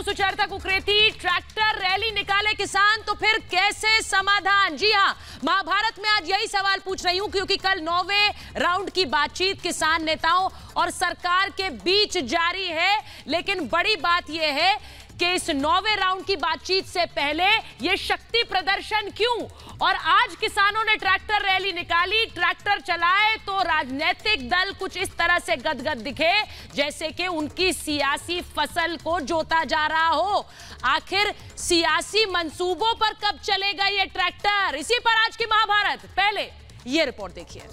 सुचरता Kukreti, tractor rally निकाले किसान तो फिर कैसे समाधान? जी हां, महाभारत में आज यही सवाल पूछ रही हूं क्योंकि कल 9वें राउंड की बातचीत किसान नेताओं और सरकार के बीच जारी है। लेकिन बड़ी बात यह है कि इस 9वें राउंड की बातचीत से पहले यह शक्ति प्रदर्शन क्यों? और आज किसानों ने ट्रैक्टर रैली निकाली, ट्रैक्टर चलाए तो राजनीतिक दल कुछ इस तरह से गदगद दिखे जैसे कि उनकी सियासी फसल को जोता जा रहा हो। आखिर सियासी मंसूबों पर कब चलेगा ये ट्रैक्टर? इसी पर आज की महाभारत। पहले ये रिपोर्ट देखिए।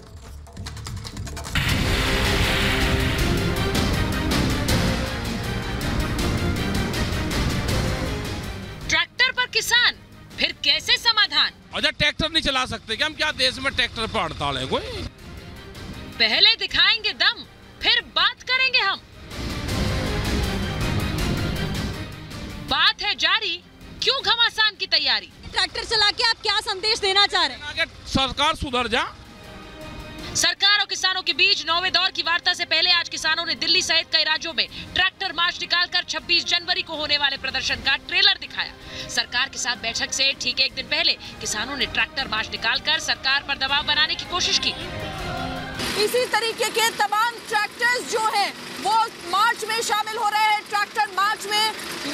ट्रैक्टर पर किसान फिर कैसे समाधान? अच्छा, ट्रैक्टर नहीं चला सकते क्या हम? क्या देश में ट्रैक्टर पर हड़ताल है कोई? पहले दिखाएंगे दम, फिर बात करेंगे हम। बात है जारी, क्यों घमासान की तैयारी? ट्रैक्टर चला के आप क्या संदेश देना चाह रहे हैं? सरकार सुधर जा। सरकार और किसानों के बीच 9वें दौर की वार्ता से पहले आज किसानों ने दिल्ली सहित कई राज्यों में ट्रैक्टर मार्च निकालकर 26 जनवरी को होने वाले प्रदर्शन का ट्रेलर दिखाया। सरकार के साथ बैठक से ठीक एक दिन पहले किसानों ने ट्रैक्टर मार्च निकालकर सरकार पर दबाव बनाने की कोशिश की। इसी तरीके के तमाम ट्रैक्टर्स जो हैं वो मार्च में शामिल हो रहे हैं। ट्रैक्टर मार्च में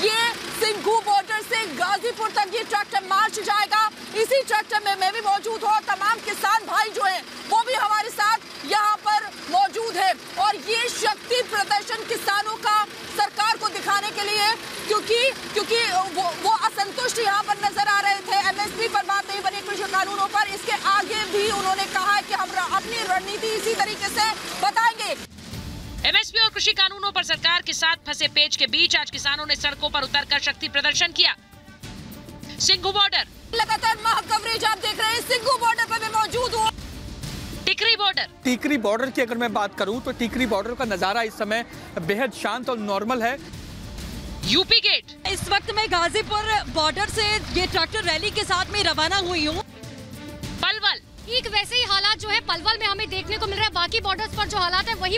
ये सिंघू बॉर्डर से गाजीपुर तक ये ट्रैक्टर मार्च जाएगा। इसी ट्रैक्टर में मैं भी मौजूद हूँ। तमाम किसान भाई जो हैं वो भी हमारे साथ यहाँ पर मौजूद है और ये शक्ति प्रदर्शन किसानों का सरकार को दिखाने के लिए, क्योंकि वो असंतुष्ट यहाँ पर नजर आ रहे थे। एमएसपी पर बात नहीं बनी, कृषि कानूनों पर। इसके आगे भी उन्होंने कहा कि हम अपनी रणनीति इसी तरीके से बताएंगे। एमएसपी और कृषि कानूनों पर सरकार के साथ फंसे पेच के बीच आज किसानों ने सड़कों पर उतरकर शक्ति प्रदर्शन किया। सिंघू बॉर्डर लगातार महा कवरेज आप देख रहे हैं। सिंघू बॉर्डर पर मैं मौजूद हूँ। टिकरी बॉर्डर की अगर मैं बात करूं तो टिकरी बॉर्डर का नजारा इस समय बेहद शांत और नॉर्मल है। यूपी गेट, इस वक्त मैं गाजीपुर बॉर्डर से ये ट्रैक्टर रैली के साथ में रवाना हुई हूँ। पलवल, ठीक वैसे ही हालात जो है पलवल में हमें देखने को मिल रहा है। बाकी बॉर्डर्स पर जो हालात है वही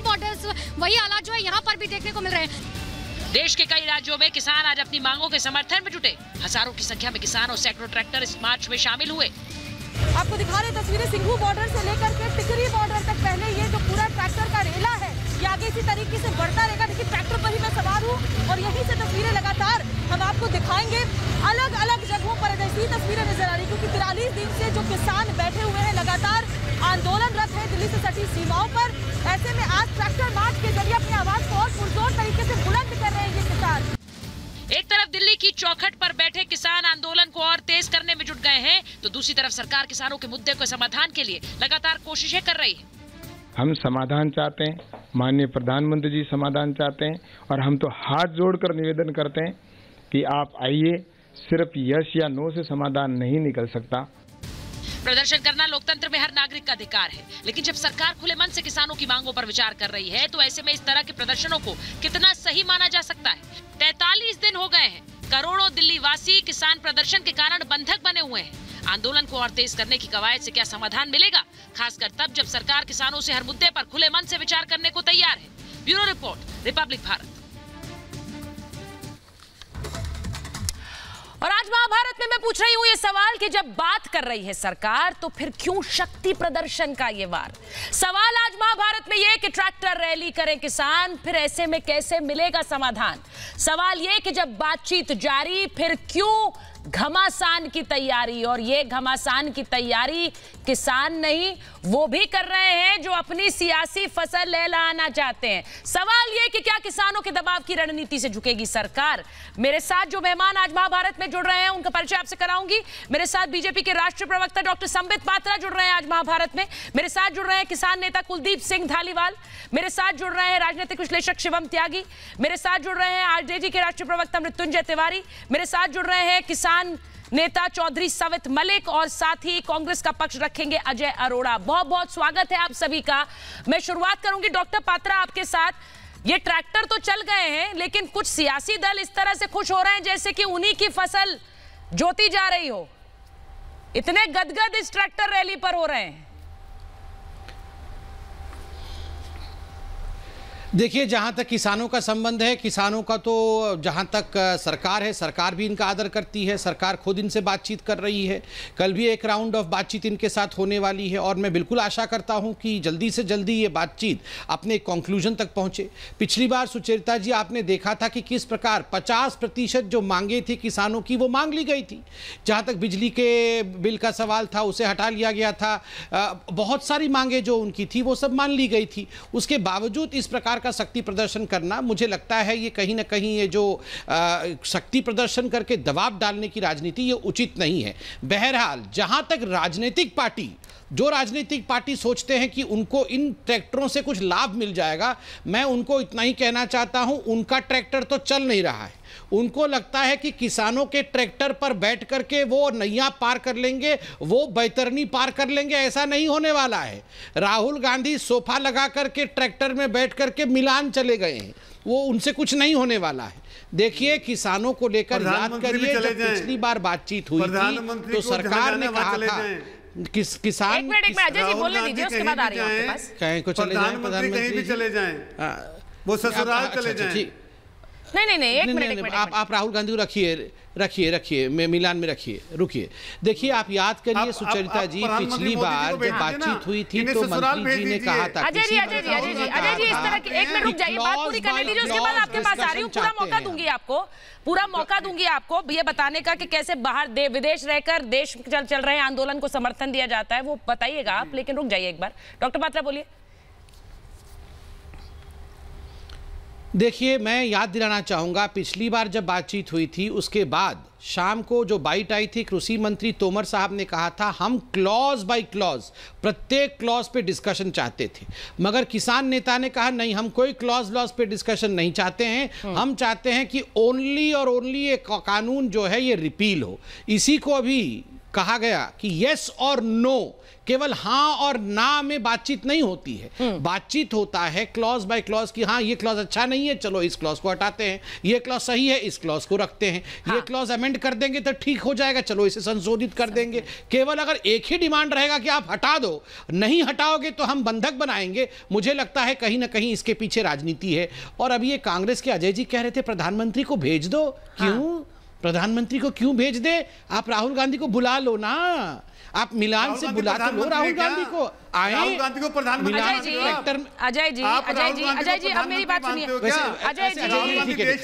हालात जो है यहाँ पर भी देखने को मिल रहे हैं। देश के कई राज्यों में किसान आज अपनी मांगों के समर्थन में जुटे। हजारों की संख्या में किसान और सैकड़ों ट्रैक्टर इस मार्च में शामिल हुए। आपको दिखा रहे तस्वीरें सिंघू बॉर्डर से लेकर के टिकरी बॉर्डर तक। पहले ये जो पूरा ट्रैक्टर का रेला है ये आगे इसी तरीके से बढ़ता रहेगा। लेकिन ट्रैक्टर पर ही मैं सवार हूँ और यहीं से तस्वीरें लगातार हम आपको दिखाएंगे। अलग अलग जगहों पर ऐसी तस्वीरें नजर आ रही क्योंकि 43 दिन से जो किसान बैठे हुए हैं लगातार आंदोलनरत है दिल्ली से सटी सीमाओं पर। ऐसे में आज ट्रैक्टर मार्च के जरिए अपनी आवाज को और पुरजोर तरीके से बुलंद कर रहे हैं ये किसान। एक तरफ दिल्ली की चौखट पर बैठे किसान आंदोलन को और तेज करने में जुट गए हैं तो दूसरी तरफ सरकार किसानों के मुद्दे को समाधान के लिए लगातार कोशिशें कर रही है। हम समाधान चाहते हैं, माननीय प्रधानमंत्री जी समाधान चाहते हैं और हम तो हाथ जोड़कर निवेदन करते हैं कि आप आइए। सिर्फ यस या नो से समाधान नहीं निकल सकता। प्रदर्शन करना लोकतंत्र में हर नागरिक का अधिकार है, लेकिन जब सरकार खुले मन से किसानों की मांगों पर विचार कर रही है तो ऐसे में इस तरह के प्रदर्शनों को कितना सही माना जा सकता है? 43 दिन हो गए हैं, करोड़ों दिल्ली वासी किसान प्रदर्शन के कारण बंधक बने हुए हैं। आंदोलन को और तेज करने की कवायद से क्या समाधान मिलेगा? खासकर तब जब सरकार किसानों से हर मुद्दे पर खुले मन से विचार करने को तैयार है। Bureau report, Republic Bharat. और आज महाभारत में मैं पूछ रही हूं ये सवाल कि जब बात कर रही है सरकार तो फिर क्यों शक्ति प्रदर्शन का ये वार? सवाल आज महाभारत में ये कि ट्रैक्टर रैली करें किसान, फिर ऐसे में कैसे मिलेगा समाधान? सवाल ये कि जब बातचीत जारी फिर क्यों घमासान की तैयारी? और ये घमासान की तैयारी किसान नहीं वो भी कर रहे हैं जो अपनी सियासी फसल लहलाना चाहते हैं। सवाल ये कि क्या किसानों के दबाव की रणनीति से झुकेगी सरकार? मेरे साथ जो मेहमान आज महाभारत में जुड़ रहे हैं उनका परिचय आपसे कराऊंगी। मेरे साथ बीजेपी के राष्ट्रीय प्रवक्ता डॉक्टर संबित पात्रा जुड़ रहे हैं आज महाभारत में। मेरे साथ जुड़ रहे हैं किसान नेता कुलदीप सिंह धालीवाल। मेरे साथ जुड़ रहे हैं राजनीतिक विश्लेषक शिवम त्यागी। मेरे साथ जुड़ रहे हैं आरजेडी के राष्ट्रीय प्रवक्ता मृत्युंजय तिवारी। मेरे साथ जुड़ रहे हैं किसान नेता चौधरी सवित मलिक और साथ ही कांग्रेस का पक्ष रखेंगे अजय अरोड़ा। बहुत बहुत स्वागत है आप सभी का। मैं शुरुआत करूंगी डॉक्टर पात्रा आपके साथ। ये ट्रैक्टर तो चल गए हैं लेकिन कुछ सियासी दल इस तरह से खुश हो रहे हैं जैसे कि उन्हीं की फसल जोती जा रही हो। इतने गदगद इस ट्रैक्टर रैली पर हो रहे हैं। देखिए, जहाँ तक किसानों का संबंध है, किसानों का तो जहाँ तक सरकार है, सरकार भी इनका आदर करती है, सरकार खुद इनसे बातचीत कर रही है। कल भी एक राउंड ऑफ बातचीत इनके साथ होने वाली है और मैं बिल्कुल आशा करता हूँ कि जल्दी से जल्दी ये बातचीत अपने कंक्लूजन तक पहुँचे। पिछली बार सुचरिता जी आपने देखा था कि किस प्रकार 50% जो मांगे थी किसानों की वो मांग ली गई थी। जहाँ तक बिजली के बिल का सवाल था उसे हटा लिया गया था, बहुत सारी मांगे जो उनकी थी वो सब मान ली गई थी। उसके बावजूद इस प्रकार का शक्ति प्रदर्शन करना, मुझे लगता है ये कहीं ना कहीं ये जो शक्ति प्रदर्शन करके दबाव डालने की राजनीति, ये उचित नहीं है। बहरहाल, जहां तक राजनीतिक पार्टी सोचते हैं कि उनको इन ट्रैक्टरों से कुछ लाभ मिल जाएगा, मैं उनको इतना ही कहना चाहता हूं, उनका ट्रैक्टर तो चल नहीं रहा है। उनको लगता है कि किसानों के ट्रैक्टर पर बैठ करके वो नैया पार कर लेंगे, वो बैतरनी पार कर लेंगे। ऐसा नहीं होने वाला है। राहुल गांधी सोफा लगा करके ट्रैक्टर में बैठ करके मिलान चले गए हैं, वो उनसे कुछ नहीं होने वाला है। देखिए, किसानों को लेकर याद करिए, जब पिछली बार बातचीत हुई थी तो सरकार ने कहा था किसान। एक मिनट अजय जी बोलने दीजिए, उसके बाद आ रही हूं आपके पास। कहीं को चले जाएं, प्रधानमंत्री कहीं भी चले जाएं, वो ससुराल चले जाएं। नहीं, एक मिनट आप राहुल गांधी को रखिए मिलान में रुकिए। देखिए, आप याद करिए सुचरिता जी, पिछली बार जब बातचीत हुई थी तो मंत्री जी ने कहा था। अजय जी इस तरह की, एक मिनट रुक जाइए, बात पूरी करने दीजिए, उसके बाद आपके पास आ रही हूँ। पूरा मौका दूंगी आपको ये बताने का कि कैसे बाहर विदेश रहकर देश चल रहे आंदोलन को समर्थन दिया जाता है, वो बताइएगा आप। लेकिन रुक जाइए एक बार, डॉक्टर पात्रा बोलिए। देखिए, मैं याद दिलाना चाहूँगा, पिछली बार जब बातचीत हुई थी उसके बाद शाम को जो बाइट आई थी, कृषि मंत्री तोमर साहब ने कहा था हम क्लॉज बाय क्लॉज, प्रत्येक क्लॉज पे डिस्कशन चाहते थे। मगर किसान नेता ने कहा नहीं, हम कोई क्लॉज पे डिस्कशन नहीं चाहते हैं, हम चाहते हैं कि ओनली और ओनली ये कानून जो है ये रिपील हो। इसी को अभी कहा गया कि यस और नो, केवल हाँ और ना में बातचीत नहीं होती है। बातचीत होता है क्लॉज बाय क्लॉज की हाँ ये क्लॉज अच्छा नहीं है, चलो इस क्लॉज को हटाते हैं, ये क्लॉज सही है, इस क्लॉज को रखते हैं, ये क्लॉज अमेंड कर देंगे तो ठीक हो जाएगा, चलो इसे संशोधित कर देंगे। केवल अगर एक ही डिमांड रहेगा कि आप हटा दो, नहीं हटाओगे तो हम बंधक बनाएंगे, मुझे लगता है कहीं ना कहीं इसके पीछे राजनीति है। और अभी ये कांग्रेस के अजय जी कह रहे थे प्रधानमंत्री को भेज दो, क्यों प्रधानमंत्री को क्यों भेज दे? आप राहुल गांधी को बुला लो ना, आप मिलान से बुला तो लो राहुल गांधी को, आए राहुल गांधी को प्रधानमंत्री। अजय जी अब मेरी बात सुनिए। अजय जी,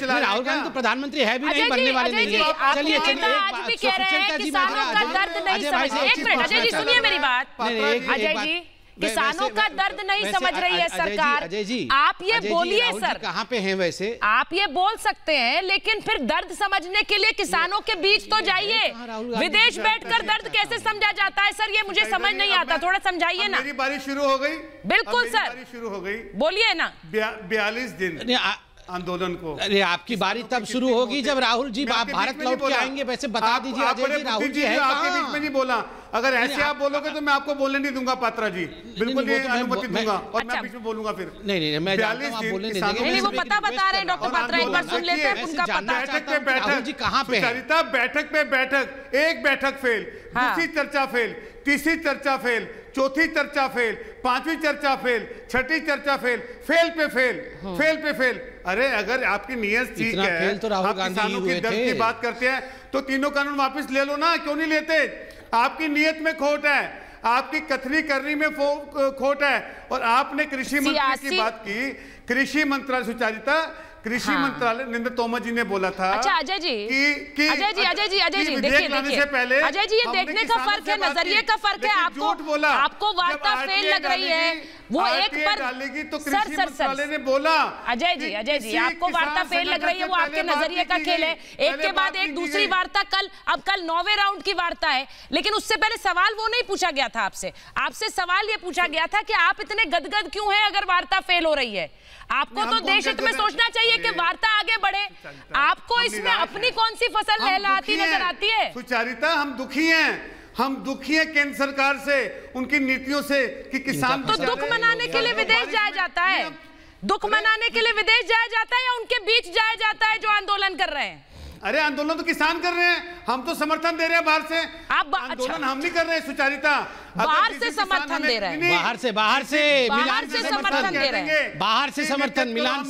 राहुल गांधी तो प्रधानमंत्री है भी नहीं, बनने वाले नहीं है। चलिए आज भी कह रहे हैं किसानों का दर्द नहीं समझ। एक मिनट अजय जी सुनिए मेरी बात। अजय जी, किसानों का दर्द नहीं समझ रही है सरकार। आप ये बोलिए सर, कहाँ पे हैं वैसे? आप ये बोल सकते हैं, लेकिन फिर दर्द समझने के लिए किसानों के बीच तो जाइए। विदेश बैठकर दर्द कैसे समझा जाता है सर, ये मुझे समझ नहीं आता, थोड़ा समझाइए ना। मेरी बारी शुरू हो गई। बिल्कुल सर, शुरू हो गई, बोलिए ना। 42 दिन आंदोलन को। अरे आपकी बारी तब शुरू होगी जब राहुल जी आप भारत लौट के आएंगे। वैसे बता दीजिए अजय जी, राहुल जी है आपके बीच में नहीं बोला। अगर ऐसे आप बोलोगे तो मैं आपको बोलने नहीं दूंगा पात्रा जी, बिल्कुल नहीं अनुमति दूंगा और मैं बीच में बोलूंगा फिर। नहीं मैं जानता हूं आप बोलने नहीं देंगे। नहीं वो पता बता रहे हैं डॉक्टर पात्रा, एक बार सुन लेते हैं उनका पता। बैठक पे बैठक जी कहां पे है? बैठक पे बैठक, एक बैठक फेल, दूसरी चर्चा फेल, तीसरी चर्चा फेल, चौथी चर्चा फेल, पांचवी चर्चा फेल, छठी चर्चा फेल, फेल पे फेल, फेल पे फेल। अरे अगर आपकी नीयत ठीक है, तो राहुल गांधी किसानों की दर्द की बात करते हैं तो तीनों कानून वापस ले लो ना, क्यों नहीं लेते? आपकी नीयत में खोट है, आपकी कथनी करनी में खोट है। और आपने कृषि मंत्री की बात की, कृषि मंत्रालय सुचारिता, कृषि मंत्रालय नरेंद्र तोमर जी ने बोला था। अच्छा अजय जी, कि अजय जी देखिए अजय जी, ये देखने का फर्क है, नजरिए का फर्क है। आपको वार्ता फेल लग रही है, वो एक पर डालेगी तो कृषि मंत्रालय ने बोला। अजय जी आपको वार्ता फेल लग रही है, वो आपके नजरिए का खेल है। एक के बाद एक दूसरी वार्ता, कल 9वें राउंड की वार्ता है। लेकिन उससे पहले सवाल वो नहीं पूछा गया था आपसे सवाल ये पूछा गया था कि आप इतने गदगद क्यों हैं अगर वार्ता फेल हो रही है? आपको तो देश हित में सोचना चाहिए कि वार्ता आगे बढ़े। आपको इसमें अपनी कौन सी फसल लहलहाती नजर आती है? सुचारिता, हम दुखी हैं केंद्र सरकार से, उनकी नीतियों से कि किसान तो दुख मनाने के लिए विदेश जाया जाता है, दुख मनाने के लिए विदेश जाया जाता है या उनके बीच जाया जाता है जो आंदोलन कर रहे हैं? अरे आंदोलन तो किसान कर रहे हैं, हम तो समर्थन दे रहे हैं बाहर से। आप आंदोलन हम नहीं कर रहे हैं सुचारिता, बाहर से समर्थन दे रहे हैं, बाहर से मिलान से समर्थन दे रहे हैं, बाहर से समर्थन मिलान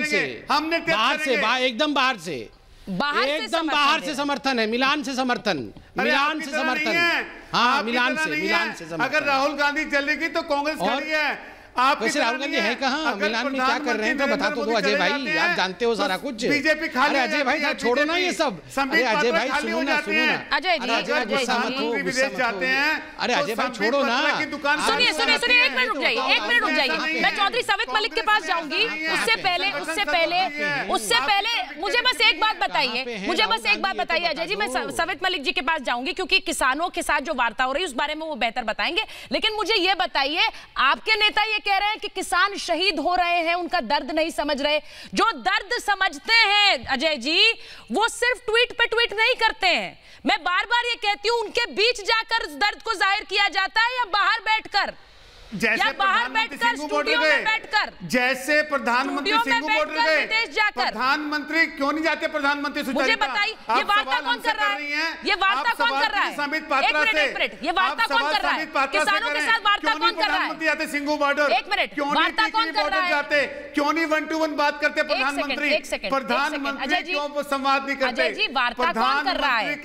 से हमने बाहर से एकदम बाहर से एकदम बाहर से समर्थन है, मिलान से समर्थन, मिलान से समर्थन, हाँ मिलान से समर्थन। अगर राहुल गांधी चलेगी तो कांग्रेस खड़ी है। आप वैसे राहुल गांधी है कहाँ, मिलान में क्या कर रहे हैं तो बता तो दो अजय भाई, आप जानते हो सारा कुछ। बीजेपी अरे अजय भाई छोड़ो ना ये सब, अरे अजय भाई सुनो ना अजय जी विदेश जाते हैं, अरे अजय भाई छोड़ो ना। सुनिए एक मिनट रुक जाइए, मैं चौधरी सवित मलिक के पास जाऊंगी। उससे पहले मुझे बस एक बात बताइए, अजय जी, मैं सवित मलिक जी के पास जाऊंगी क्योंकि किसानों के साथ जो वार्ता हो रही है उस बारे में वो बेहतर बताएंगे। लेकिन मुझे ये बताइए, आपके नेता ये कह रहे हैं कि किसान शहीद हो रहे हैं, उनका दर्द नहीं समझ रहे। जो दर्द समझते हैं अजय जी, वो सिर्फ ट्वीट पे ट्वीट नहीं करते हैं। मैं बार बार ये कहती हूं, उनके बीच जाकर दर्द को जाहिर किया जाता है या बाहर बैठकर, जैसे बैठकर स्टूडियो में बैठकर, जैसे प्रधानमंत्री सिंगू बॉर्डर गए, विदेश जाकर प्रधानमंत्री क्यों नहीं जाते? प्रधानमंत्री मुझे बताइए, ये वार्ता कौन कर रहा है? ये वार्ता कौन कर रहा है? एक मिनट, ये वार्ता कौन कर रहा है? किसानों के साथ वार्ता कौन कर रहा है? जाते सिंगू बॉर्डर, एक मिनट, क्यों वार्ता कौन कर रहा है? जाते क्यों नहीं 1-to-1 बात करते प्रधानमंत्री? प्रधानमंत्री क्यों संवाद नहीं करते? अजय जी, वार्ता कौन कर रहा है?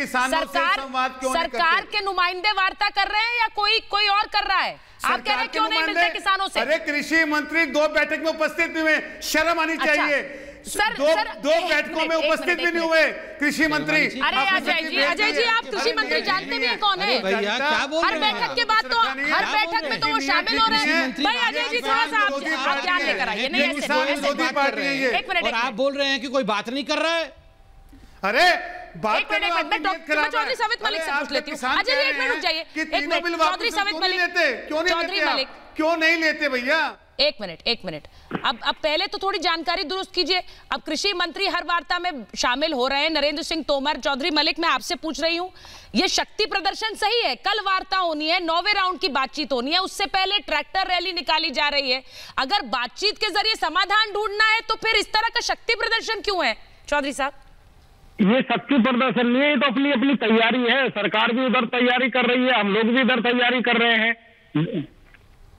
सरकार के नुमाइंदे वार्ता कर रहे हैं या कोई और कर रहा है? आप कह रहे हैं क्यों नहीं मिलते किसानों से? अरे कृषि मंत्री 2 बैठक में उपस्थित हुए, शर्म आनी चाहिए। दो बैठकों में उपस्थित भी नहीं हुए कृषि मंत्री। अरे अजय जी, आप कृषि मंत्री जानते भी हैं कौन है? भैया क्या बोल रहे हैं? हर बैठक के बाद तो हर बैठक में तो वो शामिल हो रहे हैं। भाई अजय जी, थोड़ा सा आप ध्यान लेकर आइए। नहीं ऐसे एक मिनट, और आप बोल रहे हैं कि कोई बात नहीं कर रहा है। अरे एक मिनट, मैं चौधरी सवित मलिक से पूछ लेती हूँ। अजय जी एक मिनट रुक जाइए, एक मिनट। चौधरी सवित मलिक क्यों नहीं लेते भैया? एक मिनट। अब पहले तो थोड़ी जानकारी दुरुस्त कीजिए। अब कृषि मंत्री हर वार्ता में शामिल हो रहे हैं, नरेंद्र सिंह तोमर। चौधरी मलिक, मैं आपसे पूछ रही हूँ, ये शक्ति प्रदर्शन सही है? कल वार्ता होनी है, 9वें राउंड की बातचीत होनी है, उससे पहले ट्रैक्टर रैली निकाली जा रही है। अगर बातचीत के जरिए समाधान ढूंढना है तो फिर इस तरह का शक्ति प्रदर्शन क्यों है? चौधरी साहब, ये शक्ति प्रदर्शन नहीं है, तो अपनी अपनी तैयारी है। सरकार भी उधर तैयारी कर रही है, हम लोग भी इधर तैयारी कर रहे हैं।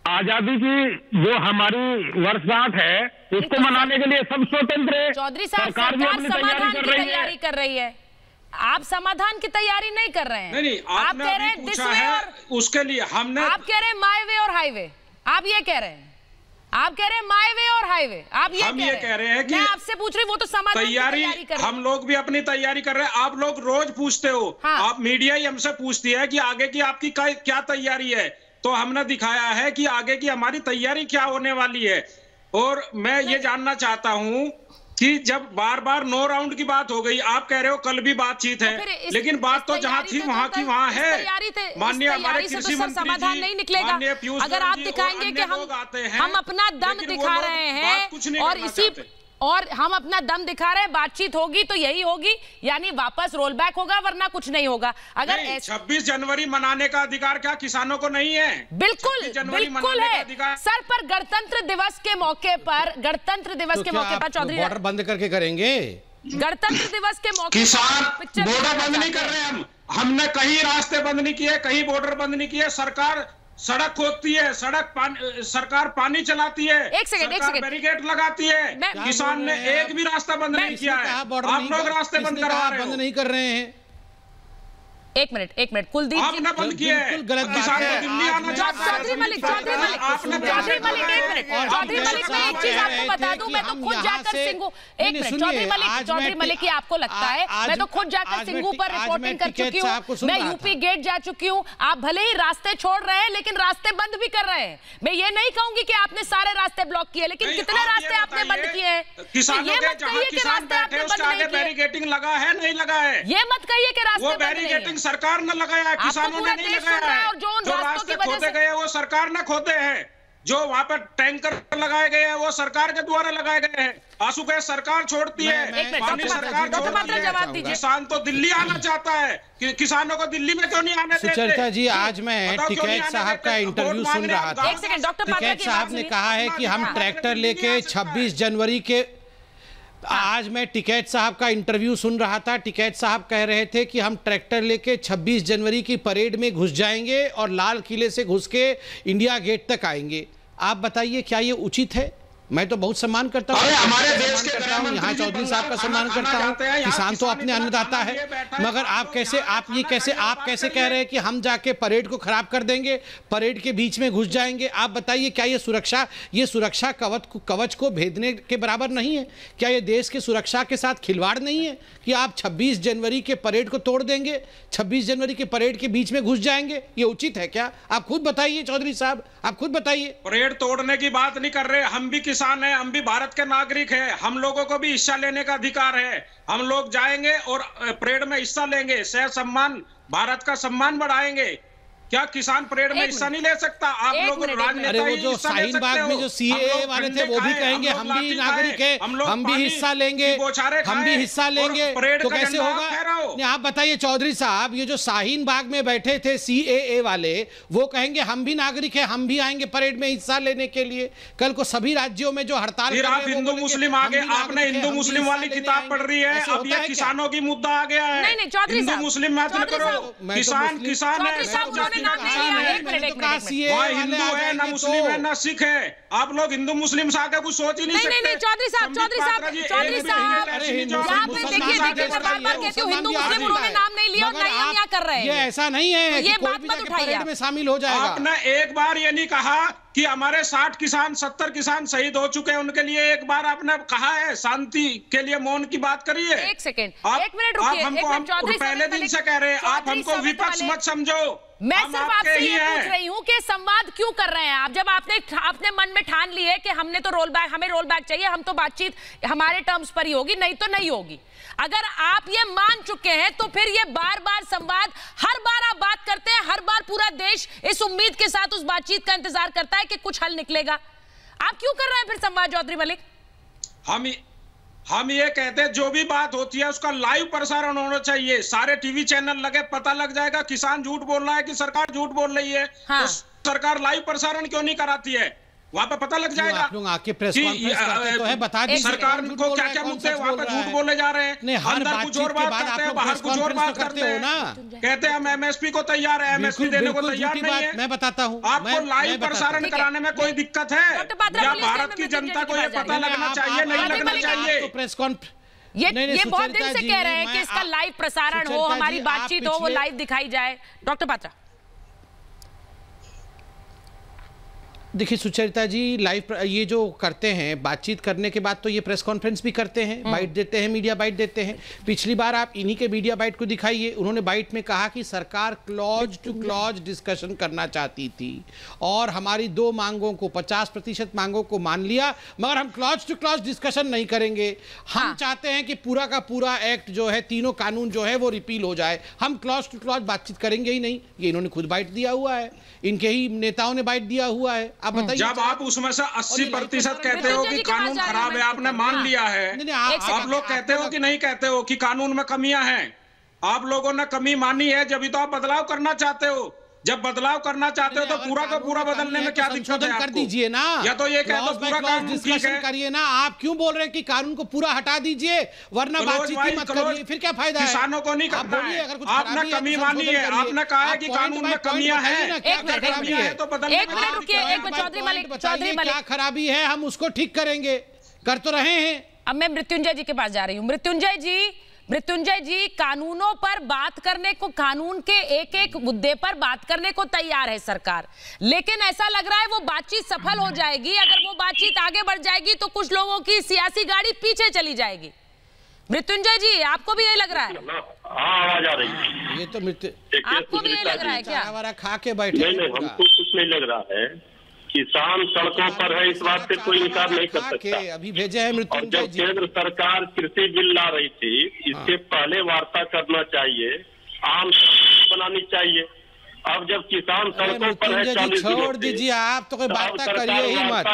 आजादी की जो हमारी वर्षगांठ है उसको मनाने के लिए सब स्वतंत्र है। चौधरी साहब, सरकार समाधान की तैयारी कर रही है, आप समाधान की तैयारी नहीं कर रहे हैं। नहीं, आप कह रहे हैं दिस वे और उसके लिए हमने, आप कह रहे हैं माई वे और हाईवे, आप ये कह रहे हैं, आप कह रहे हैं माई वे और हाईवे, आप ये कह रहे हैं कि मैं आपसे पूछ रही हूँ, वो तो समाधान तैयारी कर रहे हैं। हम लोग भी अपनी तैयारी कर रहे हैं। आप लोग रोज पूछते हो, आप मीडिया ही हमसे पूछती है कि आगे की आपकी क्या तैयारी है, तो हमने दिखाया है कि आगे की हमारी तैयारी क्या होने वाली है। और मैं ये जानना चाहता हूँ कि जब बार बार 9 राउंड की बात हो गई, आप कह रहे हो कल भी बातचीत है, लेकिन बात तो जहां थी वहां की वहां है। माननीय हमारे कृषि मंत्री समाधान नहीं निकलेगा। अगर आप दिखाएंगे कि हम अपना दम दिखा रहे हैं और हम अपना दम दिखा रहे हैं, बातचीत होगी तो यही होगी, यानी वापस रोल बैक होगा, वरना कुछ नहीं होगा। अगर 26 जनवरी मनाने का अधिकार क्या किसानों को नहीं है? बिल्कुल है सर, पर गणतंत्र दिवस के मौके पर चौधरी बॉर्डर बंद करके करेंगे? गणतंत्र दिवस के मौके किसान बॉर्डर बंद नहीं कर रहे। हमने कहीं रास्ते बंद नहीं किए, कहीं बॉर्डर बंद नहीं किए। सरकार सड़क खोदती है, सरकार पानी चलाती है, एक सेकंड बैरिकेड लगाती है। किसान ने एक भी रास्ता बंद नहीं किया है। आप लोग रास्ते बंद करवा रहे हो, बंद नहीं कर रहे हैं। एक मिनट कुलदीप जी, आपने बंद किया है। किसान को दिल्ली आना चाहता है। चौधरी मलिक एक मिनट, चौधरी मलिक मैं एक चीज आपको बता दूं, मैं तो खुद जाकर सिंगू, एक मिनट चौधरी मलिक, ये आपको लगता है मैं तो खुद जाकर सिंगू पर रिपोर्टिंग कर चुकी हूँ, मैं यूपी गेट जा चुकी हूँ। आप भले ही रास्ते छोड़ रहे हैं लेकिन रास्ते बंद भी कर रहे हैं। मैं ये नहीं कहूंगी कि आपने सारे रास्ते ब्लॉक किए, लेकिन कितने रास्ते आपने बंद किए हैं? किसानों के जहां किसान बैठे उसके आगे बैरिकेडिंग लगा है नहीं लगा है? ये मत कहिए कि रास्ते बैरिकेडिंग सरकार ने लगाया है, किसानों ने नहीं लगाया है। जो रास्ते खोदे गए वो सरकार ने खोदे हैं, जो वहां पर टैंकर लगाए गए हैं वो सरकार के द्वारा लगाए गए हैं। आंसू गैस सरकार छोड़ती है, पानी सरकार छोड़ती है। किसान तो दिल्ली आना चाहता है, किसानों को दिल्ली में क्यों नहीं आने देते? सुचरिता जी, आज मैं टिकैत साहब का इंटरव्यू सुन रहा था। एक सेकंड, डॉक्टर टिकैत साहब ने कहा है कि हम ट्रैक्टर लेके 26 जनवरी के आज मैं टिकैत साहब का इंटरव्यू सुन रहा था। टिकैत साहब कह रहे थे कि हम ट्रैक्टर लेके 26 जनवरी की परेड में घुस जाएंगे और लाल किले से घुस के इंडिया गेट तक आएंगे। आप बताइए क्या ये उचित है? मैं तो बहुत सम्मान करता हूँ, हमारे देश के यहाँ चौधरी साहब का सम्मान करता हूँ। किसान तो अपने अन्नदाता है, मगर आप कैसे कह रहे हैं कि हम जाके परेड को खराब कर देंगे, परेड के बीच में घुस जाएंगे? आप बताइए क्या ये सुरक्षा कवच को भेदने के बराबर नहीं है? क्या ये देश के सुरक्षा के साथ खिलवाड़ नहीं है कि आप 26 जनवरी के परेड को तोड़ देंगे, 26 जनवरी के परेड के बीच में घुस जाएंगे? ये उचित है क्या? आप खुद बताइए चौधरी साहब, आप खुद बताइए। परेड तोड़ने की बात नहीं कर रहे, हम भी किसान हैं, हम भी भारत के नागरिक हैं, हम लोगों को भी हिस्सा लेने का अधिकार है। हम लोग जाएंगे और परेड में हिस्सा लेंगे, सह सम्मान भारत का सम्मान बढ़ाएंगे। क्या किसान परेड में हिस्सा नहीं ले सकता? आप लोग राजनेता, अरे वो जो शाहीन बाग में जो सीएए वाले थे वो भी कहेंगे हम भी नागरिक हैं, हम भी हिस्सा लेंगे, तो कैसे होगा? आप बताइए चौधरी साहब, ये जो शाहीन बाग में बैठे थे सीएए वाले, वो कहेंगे हम भी नागरिक हैं, हम भी आएंगे परेड में हिस्सा लेने के लिए। कल को सभी राज्यों में जो हड़ताल, आप हिंदू मुस्लिम आगे, आपने हिंदू मुस्लिम वाली किताब पढ़ रही है, अब ये किसानों की मुद्दा आ गया है। हिंदू मुस्लिम मत करो, किसान है, हिंदू है ना मुस्लिम है ना सिख है। आप लोग हिंदू मुस्लिम से आगे कुछ सोच ही नहीं सकते। नहीं चौधरी साहब देखिए मैं बार-बार कहती हूँ हिंदू मुस्लिम उन्होंने नाम नहीं लिया और नहीं हम यहाँ कर रहे हैं। ये ऐसा नहीं है ये बात मत उठाइए, में शामिल हो जाएगा। आपने एक बार ये नहीं कहा कि हमारे 60 किसान 70 किसान शहीद हो चुके हैं, उनके लिए एक बार आपने कहा है शांति के लिए मौन की बात करिए। एक सेकंड, एक मिनट रुकिए, हम पहले दिन से कह रहे हैं, आप हमको विपक्ष मत समझो। मैं सिर्फ आपसे ये पूछ रही हूँ कि संवाद क्यों कर रहे हैं आप? जब आपने मन में ठान ली है कि हमें रोल बैक चाहिए, हम तो बातचीत हमारे टर्म्स पर ही होगी, नहीं तो नहीं होगी। अगर आप ये मान चुके हैं तो फिर ये बार-बार संवाद, हर बार आप बात करते हैं, हर बार पूरा देश इस उम्मीद के साथ उस बातचीत का इंतजार करता है कि कुछ हल निकलेगा। आप क्यों कर रहे हैं फिर संवाद चौधरी मलिक? हम ये कहते हैं जो भी बात होती है उसका लाइव प्रसारण होना चाहिए, सारे टीवी चैनल लगे, पता लग जाएगा किसान झूठ बोल रहा है कि सरकार झूठ बोल रही है। तो सरकार लाइव प्रसारण क्यों नहीं कराती है? वहाँ पे पता लग जाएगा। आप लोग आके प्रेस कॉन्फ्रेंस करते तो है, बता दीजिए सरकार को क्या क्या मुद्दे वहाँ पे झूठ बोले जा रहे हैं। अंदर कुछ और बात करते हैं, बाहर कुछ और बात करते हैं ना। कहते हैं हम एमएसपी को तैयार है, एमएसपी देने को तैयार नहीं है। मैं बताता हूँ, आपको लाइव प्रसारण कराने में कोई दिक्कत है या भारत की जनता को ये पता लगना चाहिए, नहीं लगना चाहिए? प्रेस कॉन्फ्रेंस ये बहुत दिन से कह रहे हैं कि इसका लाइव प्रसारण हो, हमारी बातचीत हो, वो लाइव दिखाई जाए। डॉक्टर पात्रा, देखिए सुचरिता जी, लाइव ये जो करते हैं बातचीत करने के बाद तो ये प्रेस कॉन्फ्रेंस भी करते हैं, बाइट देते हैं, मीडिया बाइट देते हैं। पिछली बार आप इन्हीं के मीडिया बाइट को दिखाइए, उन्होंने बाइट में कहा कि सरकार क्लॉज टू क्लॉज डिस्कशन करना चाहती थी और हमारी 2 मांगों को 50% मांगों को मान लिया, मगर हम क्लॉज टू क्लॉज डिस्कशन नहीं करेंगे। हम चाहते हैं कि पूरा का पूरा एक्ट जो है, तीनों कानून जो है वो रिपील हो जाए, हम क्लॉज टू क्लॉज बातचीत करेंगे ही नहीं। ये इन्होंने खुद बाइट दिया हुआ है, इनके ही नेताओं ने बाइट दिया हुआ है। आप बताइए, जब आप उसमें से 80% कहते हो कि कानून खराब है, आपने मान लिया है, आप लोग कहते हो कि नहीं कहते हो कि कानून में कमियां हैं? आप लोगों ने कमी मानी है, जब तो आप बदलाव करना चाहते हो। जब बदलाव करना चाहते हो तो पूरा का पूरा बदलने में क्या दिक्कत है? कर दीजिए ना, या तो ये कह दो पूरा कानून डिस्कशन करिए ना। आप क्यों बोल रहे हैं कि कानून को पूरा हटा दीजिए वरना बातचीत ही मत करिए? फिर क्या फायदा है? किसानों को नहीं करना है। आपने कमी मानी है, आपने कहा है कि कानून में कमियां हैं, तो बदलने। एक मिनट रुकिए, एक मिनट चौधरी मलिक, क्या खराबी है, हम उसको ठीक करेंगे, कर तो रहे हैं। अब मैं मृत्युंजय जी के पास जा रही हूँ। मृत्युंजय जी, कानूनों पर बात करने को, कानून के एक एक मुद्दे पर बात करने को तैयार है सरकार, लेकिन ऐसा लग रहा है वो बातचीत सफल हो जाएगी। अगर वो बातचीत आगे बढ़ जाएगी तो कुछ लोगों की सियासी गाड़ी पीछे चली जाएगी। मृत्युंजय जी, आपको भी यही लग रहा है? आवाज आ रही है। ये तो आपको भी यही लग रहा है क्या? खा के बैठे? नहीं, हमको कुछ नहीं लग रहा है। किसान सड़कों पर है, इस बात से कोई इनकार नहीं कर सकता। अभी भेजे हैं मृत्युंजय जी। केंद्र सरकार कृषि बिल ला रही थी, इससे पहले वार्ता करना चाहिए, आम बनानी चाहिए। अब जब किसान सड़कों पर है 40 छोड़ दीजिए, आप तो कोई बात करिए ही मत।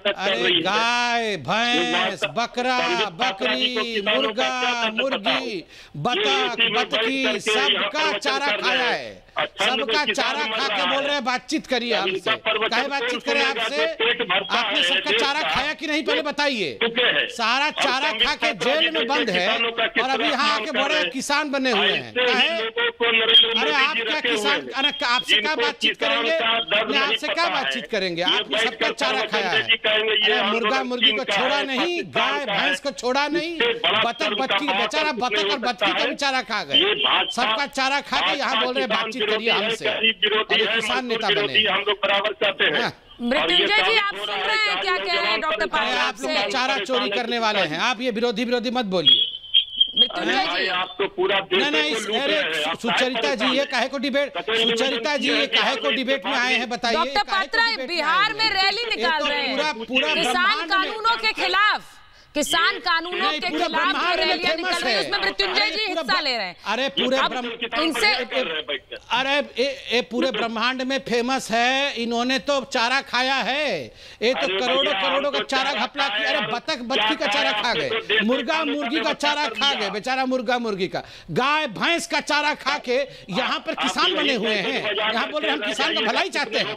अरे गाय, भैंस, बकरा, बकरी, मुर्गा, मुर्गी, बतख, बतखी, सबका चारा खाया है, सबका चारा खा के बोल रहे हैं बातचीत करिए हमसे। काहे बातचीत करें आपसे? आपने सबका चारा खाया कि नहीं पहले बताइए। सारा चारा खा के जेल में बंद है और अभी यहाँ आके बड़े किसान बने हुए हैं। अरे आप क्या किसान, आपसे क्या बातचीत करेंगे? आपसे क्या बातचीत करेंगे? आपने सबका चारा खाया है। अरे मुर्गा मुर्गी को छोड़ा नहीं, गाय भैंस को छोड़ा नहीं, बतख बच्ची, बेचारा बतख और बच्ची का भी चारा खा गए। सबका चारा खा के यहाँ बोल रहे बातचीत करिए हमसे, और किसान नेता बने। हम लोग बराबर चाहते हैं। मृत्युंजय जी, आप सुन रहे हैं क्या कह रहे हैं डॉक्टर पात्रा? आप लोग चारा चोरी करने वाले हैं, आप ये विरोधी मत बोलिए। मृत्युंजय जी, आप तो पूरा नहीं, सुचरिता जी ये काहे को डिबेट, सुचरिता जी ये काहे को डिबेट में आए हैं बताइए। डॉक्टर पात्रा बिहार में रैली निकाल रहे हैं किसान कानूनों के खिलाफ, किसान कानूनों के खिलाफ जो रैलियां निकल रही है उसमें मृत्युंजय जी हिस्सा ले रहे हैं। अरे पूरे इनसे ये पूरे ब्रह्मांड में फेमस है, इन्होंने तो चारा खाया है, ये तो करोड़ों का चारा घपला किया। अरे बतख बच्ची का चारा खा गए, मुर्गा मुर्गी का चारा खा गए, बेचारा मुर्गा मुर्गी का, गाय भैंस का चारा खा के यहाँ पर किसान बने हुए हैं। यहाँ बोल रहे हम किसान का भलाई चाहते हैं।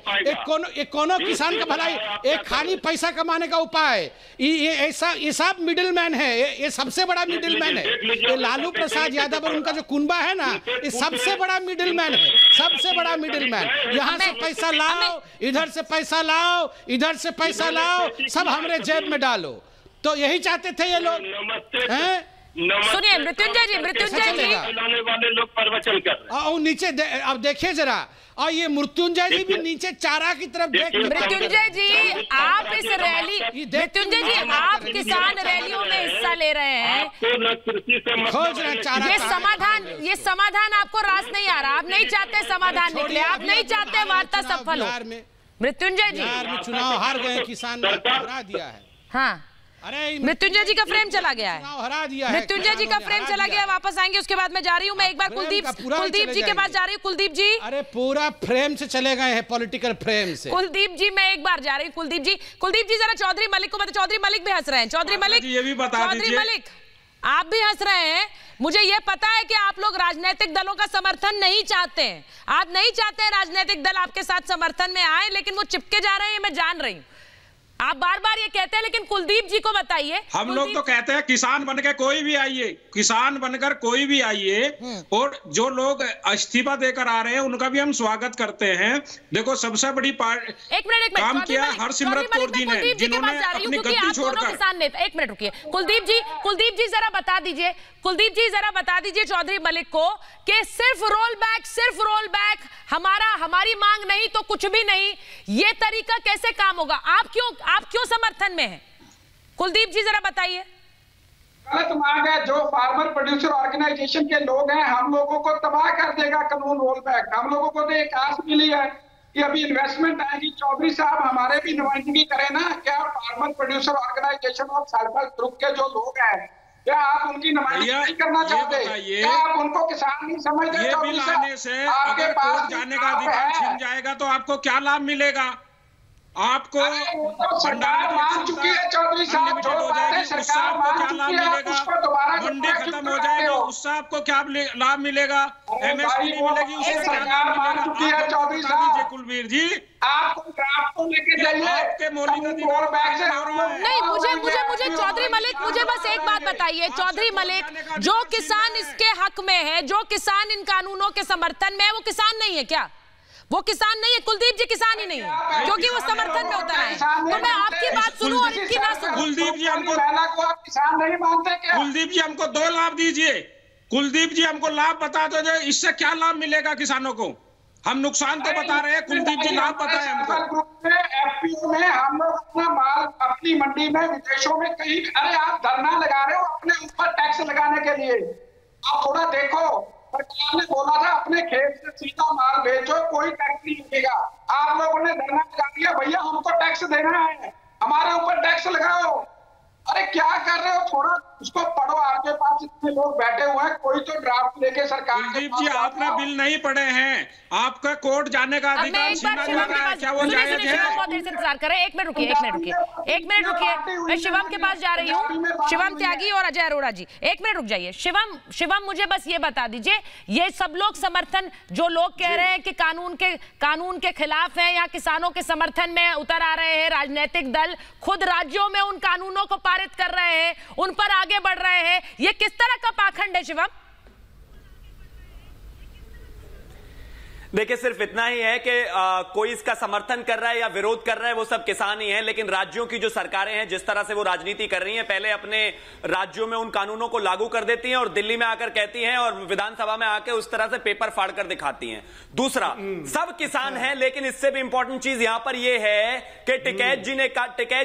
एक कोनो किसान का भलाई, एक खाली पैसा कमाने का उपाय, ये ऐसा ये सब मिडिल मैन है, ये सबसे बड़ा मिडिल मैन है। ये लालू प्रसाद यादव और उनका जो कुनबा है ना, ये सबसे बड़ा मिडिल मैन है, सबसे बड़ा मिडिल मैन। यहाँ से पैसा लाओ, इधर से पैसा लाओ, इधर से पैसा लाओ, सब हमारे जेब में डालो। तो यही चाहते थे ये लोग हैं। सुनिए मृत्युंजय जी, वाले लोग प्रवचन कर रहे हैं। नीचे अब देखिए जरा, और ये मृत्युंजय जी भी नीचे चारा की तरफ देख। मृत्युंजय जी, आप इस रैली, मृत्युंजय जी आप किसान रैलियों में हिस्सा ले रहे हैं, खोज रहे चारा। ये समाधान आपको रास नहीं आ रहा, आप नहीं चाहते समाधान निकले, आप नहीं चाहते वार्ता सफल हो। मृत्युंजय जी, चुनाव हार गए, किसान ने हरा दिया है। हाँ, अरे मृत्युंजय जी का फ्रेम चला गया है, मृत्युंजय जी का फ्रेम चला गया, वापस आएंगे उसके बाद मैं जा रही हूँ, मैं एक बार कुलदीप जी के पास जा रही हूँ। कुलदीप जी, अरे पूरा फ्रेम से चले गए हैं, पॉलिटिकल फ्रेम से। कुलदीप जी मैं एक बार जा रही हूँ। कुलदीप जी जरा चौधरी मलिक को बता, चौधरी मलिक भी हंस रहे हैं। चौधरी मलिक आप भी हंस रहे हैं। मुझे ये पता है कि आप लोग राजनीतिक दलों का समर्थन नहीं चाहते हैं, आप नहीं चाहते हैं राजनीतिक दल आपके साथ समर्थन में आए, लेकिन वो चिपके जा रहे हैं, मैं जान रही हूँ। आप बार बार ये कहते हैं, लेकिन कुलदीप जी को बताइए। हम लोग तो कहते हैं किसान बनकर कोई भी आइए, किसान बनकर कोई भी आइए, और जो लोग इस्तीफा देकर आ रहे हैं उनका भी हम स्वागत करते हैं। देखो सबसे बड़ी काम किया हरसिमरत कौर जी ने, जिन्होंने अपनी गद्दी छोड़कर। किसान नेता, एक मिनट रुकिए कुलदीप जी जरा बता दीजिए, चौधरी मलिक को कि सिर्फ रोल बैक हमारी मांग नहीं तो कुछ भी नहीं, ये तरीका कैसे काम होगा? आप क्यों समर्थन में हैं? कुलदीप जी जरा बताइए। गलत मांग है, जो फार्मर प्रोड्यूसर ऑर्गेनाइजेशन के लोग हैं, हम लोगों को तबाह कर देगा कानून रोल बैक। हम लोगों को तो एक आस मिली है कि अभी इन्वेस्टमेंट आएगी। चौधरी साहब हमारे भी नुमाइंदगी करें ना, क्या farmer producer organization of self group के जो लोग हैं, क्या आप उनकी नुमाइंदगी नहीं करना चाहते? क्या आप उनको किसान नहीं समझते? ये बिल आने से अगर कोर्ट जाने का अधिकार छिन जाएगा तो आपको क्या लाभ मिलेगा? आपको सरकार मान चुकी है चौधरी साहब, जो बात है सरकार मान चुकी है, उसको दोबारा मंडी खत्म हो जाएगी, उससे आपको क्या लाभ मिलेगा? एमएसपी नहीं मिलेगी, उससे सरकार मान चुकी है चौधरी साहब। कुलवीर जी, आपको ड्राफ्ट को लेके जाइए नहीं। मुझे चौधरी मलिक, मुझे बस एक बात बताइए चौधरी मलिक, जो किसान इसके हक में है, जो किसान इन कानूनों के समर्थन में है, वो किसान नहीं है क्या? वो किसान नहीं है? कुलदीप जी किसान ही नहीं है क्योंकि वो समर्थन में उतर है। तो मैं आपकी बात सुनूं और इनकी ना सुनूं। कुलदीप जी हमको किसान नहीं मानते क्या? कुलदीप जी हमको 2 लाभ दीजिए। कुलदीप जी हमको लाभ बता दो, इससे क्या लाभ मिलेगा किसानों को? हम नुकसान तो बता रहे हैं, कुलदीप जी लाभ बताए हमको। एफपीओ में हम लोग अपना माल अपनी मंडी में, विदेशों में कहीं, अरे आप धरना लगा रहे हो अपने ऊपर टैक्स लगाने के लिए। आप थोड़ा देखो, सरकार ने बोला था अपने खेत से सीधा माल बेचो, कोई टैक्स नहीं लगेगा। आप लोगों ने धरना लगा दिया, भैया हमको टैक्स देना है, हमारे ऊपर टैक्स लगाओ। अरे क्या कर रहे हो? थोड़ा उसको पढ़ो, आपके पास इतने लोग बैठे हुए हैं, कोई तो ड्राफ्ट लेके सरकार कुलदीप जी आपने बिल नहीं पढ़े हैं, आपका कोर्ट जाने का अधिकार छीना जा रहा है, क्या वो जायज है? बहुत देर से इंतजार कर रहे हैं, एक मिनट रुकिए, मैं शिवम के पास जा रही हूँ, शिवम त्यागी और अजय अरोड़ा जी, एक मिनट रुक जाइए। शिवम मुझे बस ये बता दीजिए, ये सब लोग समर्थन जो लोग कह रहे हैं कि कानून के खिलाफ हैं या किसानों के समर्थन में उतर आ रहे हैं, राजनीतिक दल खुद राज्यों में उन कानूनों को पारित कर रहे हैं, उन पर आगे बढ़ रहे हैं, ये किस तरह का पाखंड है शिवम? देखिए, सिर्फ इतना ही है कि कोई इसका समर्थन कर रहा है या विरोध कर रहा है, वो सब किसान ही हैं, लेकिन राज्यों की जो सरकारें हैं जिस तरह से वो राजनीति कर रही हैं, पहले अपने राज्यों में उन कानूनों को लागू कर देती हैं और दिल्ली में आकर कहती हैं और विधानसभा में आकर उस तरह से पेपर फाड़ कर दिखाती हैं। दूसरा, सब किसान हैं, लेकिन इससे भी इंपॉर्टेंट चीज यहां पर यह है कि टिकैत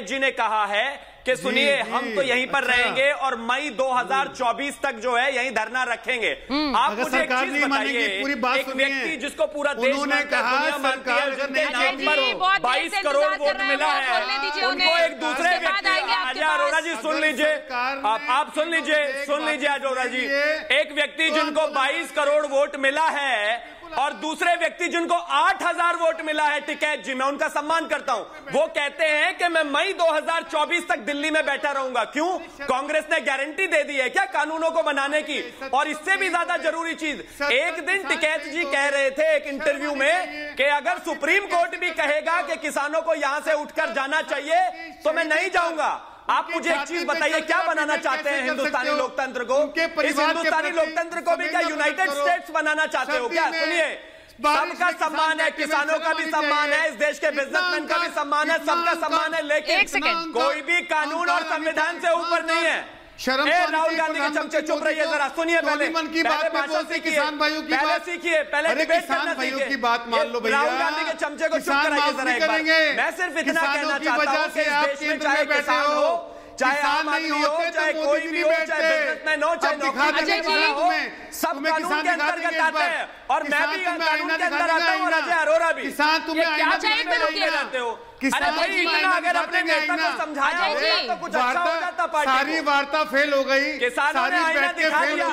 जी ने कहा है कि सुनिए, हम तो यहीं पर रहेंगे और मई 2024 तक जो है यहीं धरना रखेंगे। आप मुझे एक चीज बताइए, एक व्यक्ति जिसको पूरा देश मानता है, दुनिया मानती है, जिनके नाम पर 22 करोड़ वोट मिला है, उनको एक दूसरे व्यक्ति, अजय अरोड़ा जी सुन लीजिए, आप सुन लीजिए अरोड़ा जी, एक व्यक्ति जिनको 22 करोड़ वोट मिला है और दूसरे व्यक्ति जिनको 8000 वोट मिला है, टिकैत जी, मैं उनका सम्मान करता हूं, वो कहते हैं कि मैं मई 2024 तक दिल्ली में बैठा रहूंगा। क्यों? कांग्रेस ने गारंटी दे दी है क्या कानूनों को बनाने की? और इससे भी ज्यादा जरूरी चीज, एक दिन टिकैत जी कह रहे थे एक इंटरव्यू में कि अगर सुप्रीम कोर्ट भी कहेगा कि किसानों को यहां से उठकर जाना चाहिए तो मैं नहीं जाऊंगा। आप मुझे एक चीज बताइए, क्या बनाना चाहते हैं हिंदुस्तानी लोकतंत्र को? इस हिंदुस्तानी लोकतंत्र को भी क्या यूनाइटेड स्टेट्स बनाना चाहते हो क्या? सुनिए, सबका सम्मान है, किसानों का भी सम्मान है, इस देश के बिजनेसमैन का भी सम्मान है, सबका सम्मान है, लेकिन कोई भी कानून और संविधान से ऊपर नहीं है। राहुल गांधी के चमचे चुप रहिए जरा, सुनिए पहले भाषण सीखिए, पहले डिबेट करना सीखिए, राहुल गांधी के चमचे को चुप कराइए जरा एक बार। मैं सिर्फ इतना कहना चाहता हूँ कि इस देश में चाहे किसान हो, चाहे आम आदमी हो, चाहे कोई भी हो, चाहे बिजनेसमैन हो, चाहे नौकरी हो, सब कानून के अंतर्गत आते हैं और मैं भी कानून के अंदर आता हूँ और अजय अरोड़ा भी। किसान तुम्हें क्या रहते हो? अरे भाई, इतना अगर अपने नेता को समझाया होगा तो कुछ अच्छा हो जाता पार्टी को। सारी वार्ता फेल हो गई, किसानों ने आईना दिखा दिया।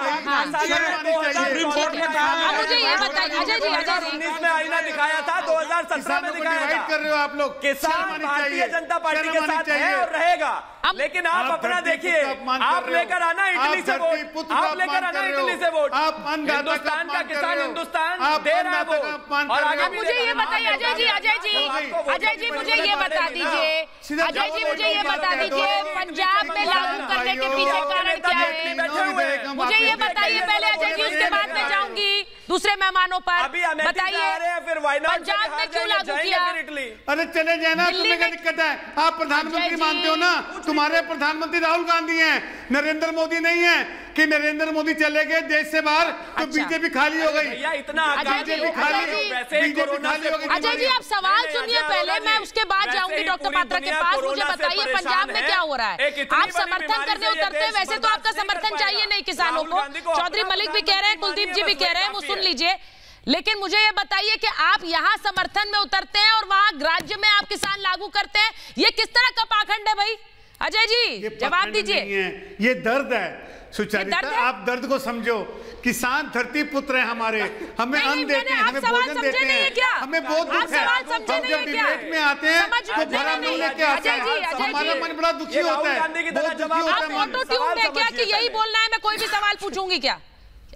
मुझे ये बताइए अजय जी, 2019 में आईना दिखाया था, 2017 में दिखाया था। कर रहे हो आप लोग। किसान भारतीय जनता पार्टी के साथ है और रहेगा, लेकिन आप अपना देखिए, आप लेकर आना इटली से वोट, आप लेकर आना इटली से वोट। हिंदुस्तान का किसान हिंदुस्तान दे रहा है वोट। और आगे मुझे ये बताइए अजय जी मुझे ये बता दीजिए, अजय जी मुझे ये बता दीजिए, पंजाब में लागू करने के पीछे कारण क्या है? मुझे ये बताइए पहले अजय जी, उसके बाद मैं जाऊंगी दूसरे मेहमानों पर। बताइए पंजाब में क्यों लागू किया? अरे चले जाए ना, तुम्हें क्या दिक्कत है? आप प्रधानमंत्री मानते हो ना, तुम्हारे प्रधानमंत्री राहुल गांधी हैं, नरेंद्र मोदी नहीं है। कि नरेंद्र मोदी चले गए देश से बाहर तो बीजेपी खाली हो गई। इतना बीजेपी खाली हो गई। अजय जी, आप सवाल सुनिए पहले, मैं उसके बाद जाऊंगी डॉक्टर पात्रा के पास। मुझे बताइए पंजाब में क्या हो रहा है? आप समर्थन करने उतरते हैं, वैसे तो आपका समर्थन चाहिए नहीं किसानों को। चौधरी मलिक भी कह रहे हैं, कुलदीप जी भी कह रहे हैं, वो सुन लीजिए। लेकिन मुझे ये बताइए कि आप यहाँ समर्थन में उतरते हैं और वहां राज्य में आप किसान लागू करते हैं, ये किस तरह का पाखंड है भाई? अजय जी जवाब दीजिए। ये दर्द है सुचारिता, आप दर्द को समझो। किसान धरती पुत्र है हमारे, हमें अन्न देते हैं, हमें भोजन देते हैं, हमें बहुत दुख है। हम जब डिबेट में आते हैं तो भरा मन लेके आते हैं, हमारा मन बड़ा दुखी होता है। आप ऑटो ट्यून है क्या कि यही बोलना है मैं कोई भी सवाल पूछूंगी क्या?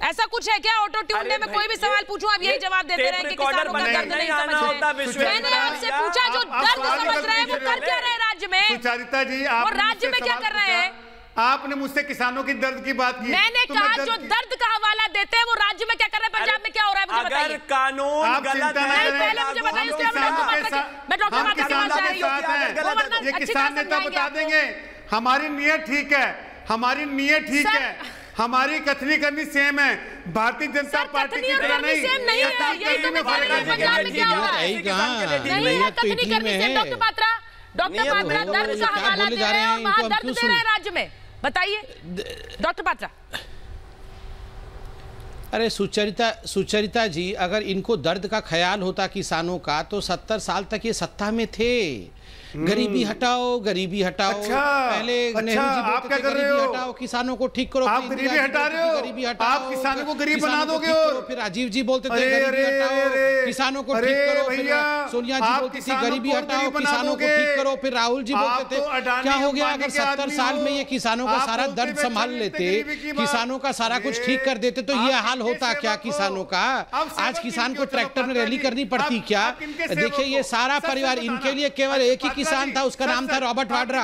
ऐसा कुछ है क्या? ऑटो ट्यून में कोई भी सवाल पूछूं आप यही जवाब देते रहे कि किसानों का दर्द नहीं समझ रहे। मैंने आपसे पूछा जो दर्द समझ रहे हैं वो कर क्या रहे हैं राज्य में? सुचारिता जी, आप राज्य में क्या कर रहे हैं? आपने मुझसे किसानों की दर्द की बात की। मैंने कहा जो दर्द का हवाला देते हैं वो राज्य में क्या कर रहे हैं, पंजाब में क्या हो रहा है मुझे बताइए। कानून गलत है, पहले मुझे बताइए, उसके बाद मैं डॉक्टर मात्रा के पास जा रही हूं। ये किसान नेता बता देंगे हमारी नीयत ठीक है, हमारी नीयत ठीक है, हमारी कथनी करनी सेम है, भारतीय जनता पार्टी की तरह नहीं। यही तो मैं कह रही हूं, पंजाब में क्या हो रहा है? नहीं है कथनी करनी सेम। डॉक्टर पात्रा दर्द का हवाला दे रहे हैं और वहां दर्द दे रहे हैं राज्य में, बताइए डॉक्टर पात्रा। अरे सुचरिता जी, अगर इनको दर्द का ख्याल होता किसानों का तो 70 साल तक ये सत्ता में थे। गरीबी हटाओ, गरीबी हटाओ। अच्छा, पहले नेहरू जी आप क्या कर रहे हो? हटाओ, किसानों को ठीक करो। आप गरीबी हटा रहे हो, गरीबी हटाओ, आप किसानों को गरीब बना दोगे। और फिर राजीव जी बोलते थे गरीबी हटाओ, किसानों को ठीक करो। फिर सोनिया जी बोलती थी गरीबी हटाओ, किसानों को ठीक करो। फिर राहुल जी बोलते थे। क्या हो गया अगर 70 साल में ये किसानों का सारा दर्द संभाल लेते, किसानों का सारा कुछ ठीक कर देते, तो ये हाल होता क्या किसानों का? आज किसान को ट्रैक्टर में रैली करनी पड़ती क्या? देखिए ये सारा परिवार, इनके लिए केवल एक ही किसान था, उसका नाम था रॉबर्ट वाड्रा।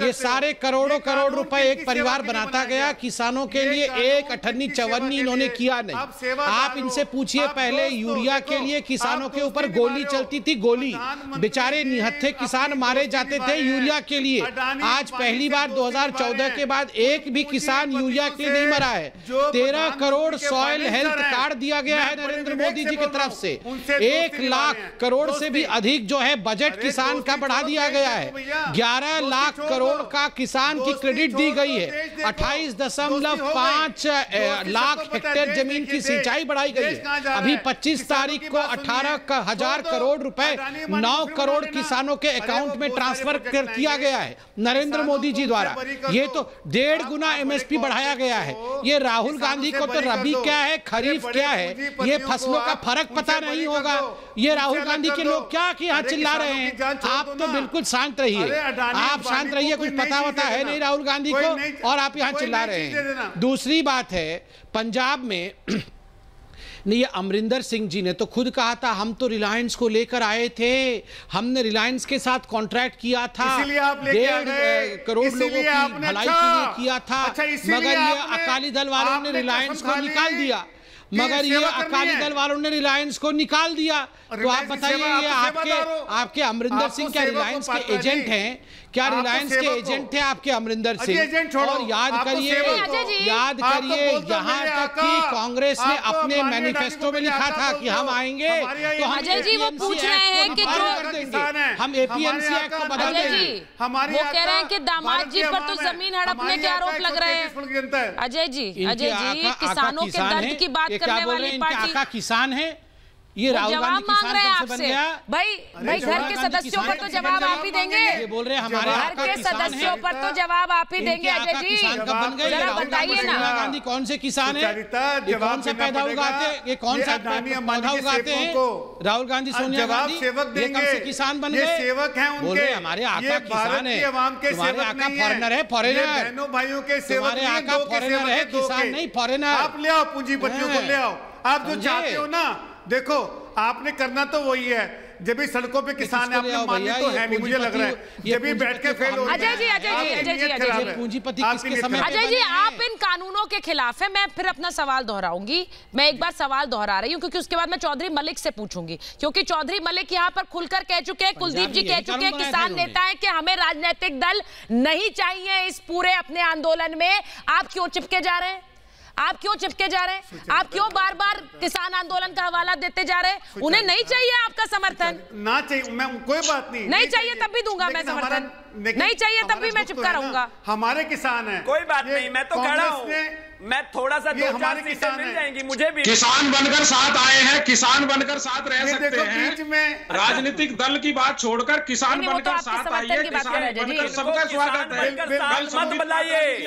ये सारे करोड़ों करोड़ रुपए एक परिवार बनाता गया। किसानों के लिए एक अठन्नी चवन्नी इन्होंने किया नहीं। आप इनसे पूछिए, पहले यूरिया के लिए किसानों के ऊपर गोली चलती थी, गोली, बेचारे निहत्थे किसान मारे जाते थे यूरिया के लिए। आज पहली बार 2014 के बाद एक भी किसान यूरिया के लिए नहीं मरा है। 13 करोड़ सॉइल हेल्थ कार्ड दिया गया है नरेंद्र मोदी जी की तरफ से। 1 लाख करोड़ से भी अधिक जो है बजट किसान का बढ़ा दिया गया है। 11 लाख करोड़ का किसान की क्रेडिट दी गई है। 28.5 लाख हेक्टेयर जमीन की सिंचाई बढ़ाई गई है। अभी 25 तारीख को 18,000 करोड़ रुपए 9 करोड़ किसानों के अकाउंट में ट्रांसफर किया गया है नरेंद्र मोदी जी द्वारा। ये तो 1.5 गुना एमएसपी बढ़ाया गया है। ये राहुल गांधी को तो रबी क्या है, खरीफ क्या है, ये फसलों का फर्क पता नहीं होगा। ये राहुल गांधी के लोग क्या कि यहाँ चिल्ला रहे हैं? आप तो बिल्कुल शांत रहिए, आप शांत रहिए, कुछ पता वता है नहीं राहुल गांधी को, और आप यहाँ चिल्ला रहे हैं। दूसरी बात है, पंजाब में नहीं, ये अमरिंदर सिंह जी ने तो खुद कहा था हम तो रिलायंस को लेकर आए थे, हमने रिलायंस के साथ कॉन्ट्रैक्ट किया था, 1.5 करोड़ लोगों की भलाई के लिए किया था। मगर ये अकाली दल वालों ने रिलायंस को निकाल दिया, मगर ये अकाली दल वालों ने रिलायंस को निकाल दिया। तो आप बताइए, ये आपके अमरिंदर सिंह क्या रिलायंस के एजेंट हैं? क्या रिलायंस के एजेंट थे आपके अमरिंदर सिंह? और याद करिए यहाँ तक कि कांग्रेस ने अपने मैनिफेस्टो में लिखा था कि हम आएंगे तो हम अजय जी वो पूछ रहे हैं कि हम एपीएमसी एक्ट को बदल देंगे। वो कह रहे हैं कि दामाद जी पर तो जमीन हड़पने के आरोप लग रहे हैं। अजय जी किसानों के दर्द की बात करने वाली पार्टी आका किसान है। ये राहुल गांधी किसान कब से बन गया? भाई घर के सदस्यों पर तो जवाब आप ही देंगे। ये बोल रहे हैं हमारे घर के सदस्यों पर तो जवाब आप ही देंगे। अजय जी किसान कब बन गए? जरा बताइए ना, राहुल गांधी कौन से किसान है? ये कौन सा पैदा उगाते हैं? ये कौन सा पौधा उगाते हैं? राहुल गांधी, सोनिया गांधी, ये कब से किसान बन गए? सेवक हैं उनके। बोल रहे हमारे आका किसान है, तुम्हारे आका फॉरेनर है, फॉरेनर। बहनों भाइयों के सेवक, तुम्हारे आका फॉरेनर है, किसान नहीं फॉरेनर। आप ले आओ पूंजीपतियों को, ले आओ। आप जो चाहते हो ना, देखो आपने करना तो वही है। जब भी सड़कों पे किसान है, आपने मानने तो है नहीं, मुझे लग रहा है। जब भी बैठ के फेल हो अजय जी पूंजीपति किसके समय? अजय जी आप इन कानूनों के खिलाफ है। मैं फिर अपना सवाल दोहराऊंगी। मैं एक बार सवाल दोहरा रही हूँ क्योंकि उसके बाद मैं चौधरी मलिक से पूछूंगी, क्योंकि चौधरी मलिक यहाँ पर खुलकर कह चुके हैं, कुलदीप जी कह चुके हैं, किसान नेता है कि हमें राजनीतिक दल नहीं चाहिए इस पूरे अपने आंदोलन में। आप क्यों चिपके जा रहे हैं? आप क्यों चिपके जा रहे हैं? आप क्यों बार बार किसान आंदोलन का हवाला देते जा रहे हैं? उन्हें नहीं चाहिए आपका समर्थन? ना चाहिए, मैं कोई बात नहीं चाहिए तब भी दूंगा मैं समर्थन, नहीं चाहिए तब भी मैं चिपका रहूंगा। हमारे किसान हैं, कोई बात नहीं, मैं तो खड़ा हूं, मैं थोड़ा सा 2-4 सीटें मिल जाएंगी मुझे भी। किसान बनकर साथ आए हैं, किसान बनकर साथ रह सकते हैं। राजनीतिक दल की बात छोड़कर किसान बनकर साथ आइए, सबका स्वागत है। मत बुलाइए,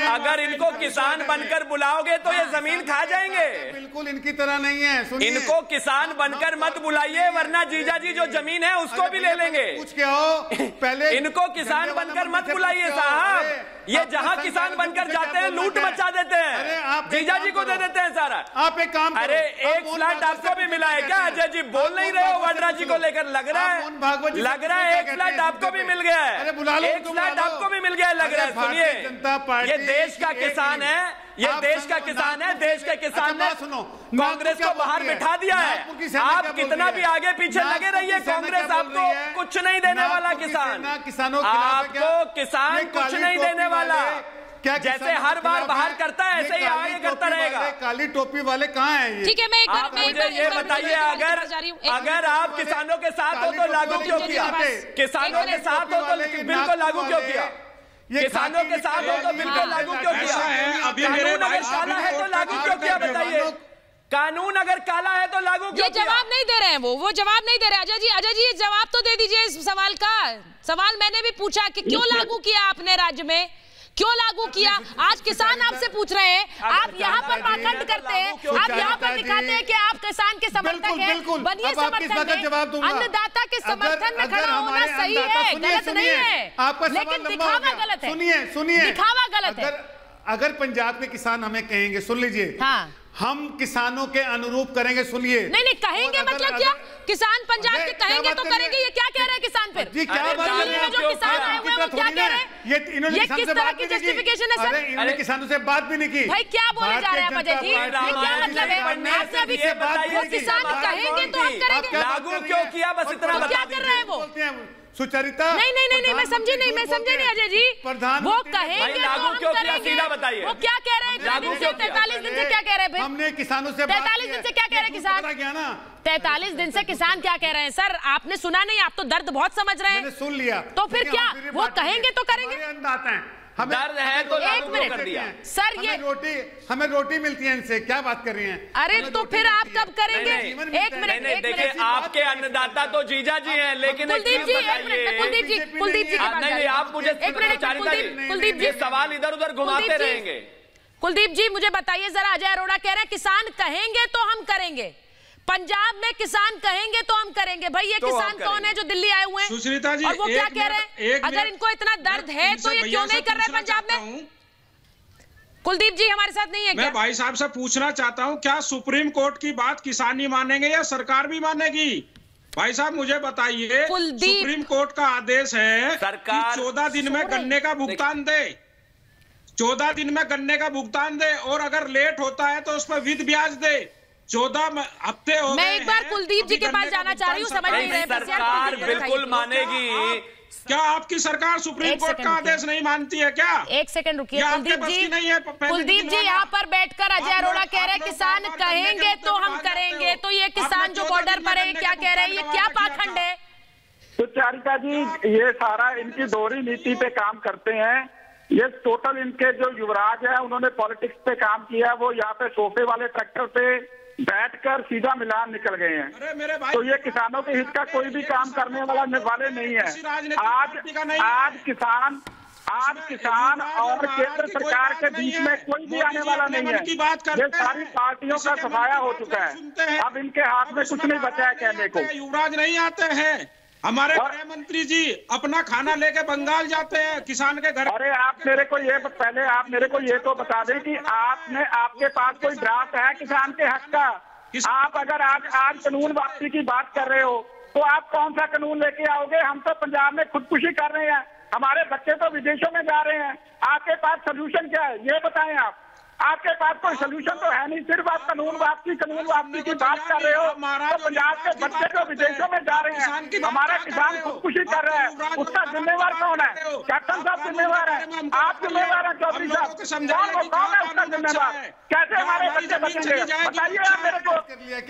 अगर इनको किसान बनकर बुलाओगे तो ये जमीन खा जाएंगे। बिल्कुल इनकी तरह नहीं है, इनको किसान बनकर मत बुलाइए, वरना जीजा जी जो जमीन है उसको भी ले लेंगे। कुछ क्या हो पहले, इनको किसान बनकर मत बुलाइए साहब। ये जहां किसान बनकर जाते हैं लूट मचा देते हैं, जीजा जी को दे देते हैं सारा। आप एक काम, अरे एक फ्लैट आपको भी मिला है क्या? अजय जी बोल नहीं रहे हो वाड्रा जी को लेकर? लग रहा है एक फ्लैट आपको भी मिल गया है, एक फ्लैट आपको भी मिल गया है लग रहा है। सुनिए, ये देश का किसान है, ये देश का किसान है, देश के किसान ने कांग्रेस को बाहर बिठा दिया है। आप कितना भी आगे पीछे लगे रहिए, कांग्रेस आपको कुछ नहीं देने वाला। किसान आपको किसान कुछ नहीं देने वाला। क्या जैसे हर बार बाहर करता है ऐसे ही आगे करता रहेगा। काली टोपी वाले कहाँ हैं? ठीक है, मैं आप मुझे ये बताइए, अगर आप किसानों के साथ हो तो लागू क्यों किया? किसानों के साथ हो तो बिल को लागू क्यों किया? किसानों के साथ हो तो बिल को लागू क्यों किया? कानून अगर काला है तो लागू क्यों किया? बताइए, कानून अगर काला है तो लागू क्यों? ये जवाब नहीं दे रहे हैं, वो जवाब नहीं दे रहे। अजय जी ये जवाब तो तो दे दीजिए इस सवाल का। सवाल मैंने भी पूछा कि क्यों लागू किया आपने राज्य में, क्यों लागू किया? आज किसान आपसे पूछ रहे हैं, आप यहाँ पर पाखंड करते हैं, आप यहाँ पर दिखाते हैं कि आप किसान के समर्थक हैं। बनिए समर्थन में, अन्नदाता के समर्थन में खड़ा होना सही है, गलत नहीं है, लेकिन दिखावा गलत है। सुनिए, दिखावा गलत है। अगर पंजाब के किसान हमें कहेंगे, सुन लीजिए, हाँ, हम किसानों के अनुरूप करेंगे। सुनिए, नहीं कहेंगे मतलब क्या? किसान पंजाब के कहेंगे तो करेंगे, ये क्या कह रहे हैं किसान? फिर जी क्या बात है? जो किसान आए हुए हैं वो क्या कह रहे हैं? ये किस तरह की जस्टिफिकेशन है सर? इन्होंने किसानों से बात भी नहीं की। भाई क्या बोले जा रहे हैं अजय जी? ये क्या मतलब है? आपने अभी वो किसान कहेंगे तो हम करेंगे। लागू क्यों किया, बस इतना बता क्या कर रहे हैं वो? सुचरिता नहीं, मैं समझी नहीं अजय जी। वो कहेंगे तो हम करेंगे। बताइए वो क्या कह रहे हैं? 43 दिन से क्या कह रहे हैं? हमने किसानों से 43 दिन से क्या कह रहे हैं किसान? 43 दिन से किसान क्या कह रहे हैं? सर आपने सुना नहीं, आप तो दर्द बहुत समझ रहे हैं। मैंने सुन लिया। तो फिर क्या वो कहेंगे तो करेंगे? दर्द है तो एक मिनट कर दिया सर, ये हमें रोटी मिलती है इनसे, क्या बात कर रही हैं? अरे तो फिर आप कब करेंगे? एक मिनट देखिए, आपके अन्नदाता तो जीजा जी हैं, लेकिन कुलदीप जी एक मिनट, कुलदीप जी नहीं, आप मुझे कुलदीप जी सवाल इधर उधर घुमाते रहेंगे। कुलदीप जी मुझे बताइए जरा, अजय अरोड़ा कह रहे हैं किसान कहेंगे तो हम करेंगे, पंजाब में किसान कहेंगे तो हम करेंगे। भाई ये किसान कौन है जो दिल्ली आए हुए हैं? सुश्रिता जी, और वो क्या कह रहे हैं? अगर इनको इतना दर्द है तो ये क्यों नहीं कर रहे पंजाब में? कुलदीप जी हमारे साथ नहीं है क्या? मैं भाई साहब से पूछना चाहता हूं, क्या सुप्रीम कोर्ट की बात किसान नहीं मानेंगे या सरकार भी मानेगी? भाई साहब मुझे बताइए, सुप्रीम कोर्ट का आदेश है सरकार 14 दिन में गन्ने का भुगतान दे, 14 दिन में गन्ने का भुगतान दे, और अगर लेट होता है तो उस पर विद ब्याज दे। 14 हफ्ते हो गए। मैं एक बार कुलदीप जी के पास जाना चाह रही हूँ, समझ नहीं रहे। सरकार बिल्कुल मानेगी। क्या आपकी सरकार सुप्रीम कोर्ट का आदेश नहीं मानती है क्या? एक सेकंड रुकिए कुलदीप जी। कुलदीप जी यहाँ पर बैठकर अजय अरोड़ा कह रहे हैं किसान कहेंगे तो हम करेंगे, तो ये किसान जो बॉर्डर पर है क्या कह रहे हैं? ये क्या पाखंड है? सुचारिका जी, ये सारा इनकी दोहरी नीति पे काम करते हैं। ये टोटल इनके जो युवराज है उन्होंने पॉलिटिक्स पे काम किया, वो यहाँ पे सोफे वाले ट्रैक्टर पे बैठकर सीधा मिलान निकल गए हैं। तो ये किसानों के हित का कोई भी काम करने वाले नहीं है। आज किसान और केंद्र सरकार के बीच में कोई भी आने वाला नहीं है। ये सारी पार्टियों का सफाया हो चुका है, अब इनके हाथ में कुछ नहीं बचा है कहने को। युवराज नहीं आते हैं, हमारे गृह मंत्री जी अपना खाना लेके बंगाल जाते हैं किसान के घर। अरे आप मेरे को ये तो बता दें कि आपके पास कोई ड्राफ्ट है किसान के हक का? आप अगर आज कानून वापसी की बात कर रहे हो तो आप कौन सा कानून लेके आओगे? हम तो पंजाब में खुदकुशी कर रहे हैं, हमारे बच्चे तो विदेशों में जा रहे हैं। आपके पास सोल्यूशन क्या है ये बताएं आप। आपके पास कोई सोल्यूशन तो है नहीं, सिर्फ आप कानून वापसी की बात कर रहे हो। तो पंजाब के बच्चे जो विदेशों में जा रहे हैं, हमारा किसान खुदकुशी कर रहा है, उसका जिम्मेवार कौन है? कैप्टन साहब जिम्मेवार है, आप जिम्मेवार है, चौधरी साहब कौन है उसका जिम्मेवार? कैसे हमारे बच्चे बचेंगे बताइए आप मेरे को।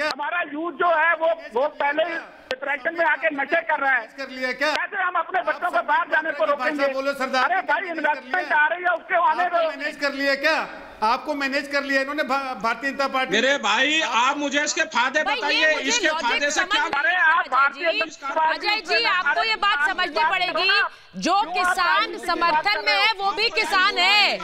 हमारा यूथ जो है वो पहले ही डिप्रेशन में आके नशे कर रहा है, कैसे हम अपने बच्चों को बाहर जाने को रोकेंगे? बोलो सरदार। अरे भाई इन्वेस्टमेंट आ रही है उसके आने दो। मैनेज कर लिया क्या? आपको मैनेज कर लिया इन्होंने भारतीय जनता पार्टी। मेरे भाई आप मुझे इसके फायदे बताइए, इसके फायदे से क्या? अजय जी आपको ये बात समझनी पड़ेगी, जो किसान समर्थन में है वो भी किसान है।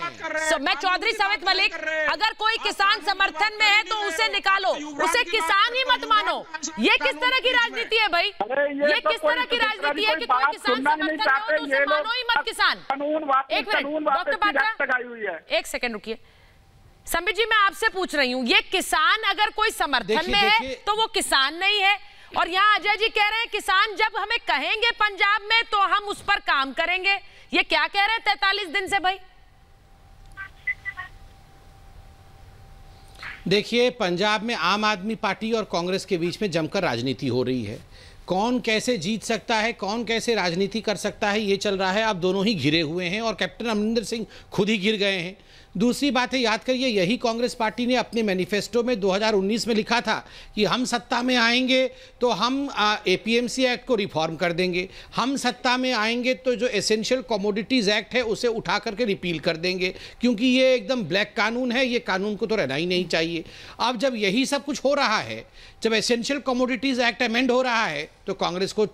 मैं चौधरी समेत मलिक, अगर कोई किसान समर्थन में है तो उसे निकालो, उसे किसान ही मत मानो। ये किस तरह की राजनीति है भाई? ये किस तरह की राजनीति है कि कोई किसान समर्थन में हो तो उसे मानो ही मत किसान? एक मिनट डॉक्टर पात्रा, एक सेकंड रुकिए। संबित जी मैं आपसे पूछ रही हूँ, ये किसान अगर कोई समर्थन में है तो वो किसान नहीं है, और यहाँ अजय जी कह रहे हैं किसान जब हमें कहेंगे पंजाब में तो हम उस पर काम करेंगे। ये क्या कह रहे हैं 43 दिन से भाई? देखिए, पंजाब में आम आदमी पार्टी और कांग्रेस के बीच में जमकर राजनीति हो रही है। कौन कैसे जीत सकता है, कौन कैसे राजनीति कर सकता है, ये चल रहा है। अब दोनों ही घिरे हुए हैं और कैप्टन अमरिंदर सिंह खुद ही घिर गए हैं। दूसरी बात है, याद करिए, यही कांग्रेस पार्टी ने अपने मैनिफेस्टो में 2019 में लिखा था कि हम सत्ता में आएंगे तो हम एपीएमसी एक्ट को रिफॉर्म कर देंगे, हम सत्ता में आएंगे तो जो एसेंशियल कमोडिटीज़ एक्ट है उसे उठा करके रिपील कर देंगे, क्योंकि ये एकदम ब्लैक कानून है, ये कानून को तो रहना ही नहीं चाहिए। अब जब यही सब कुछ हो रहा है, जब एसेंशियल कमोडिटीज़ एक्ट अमेंड हो रहा है तो कांग्रेस को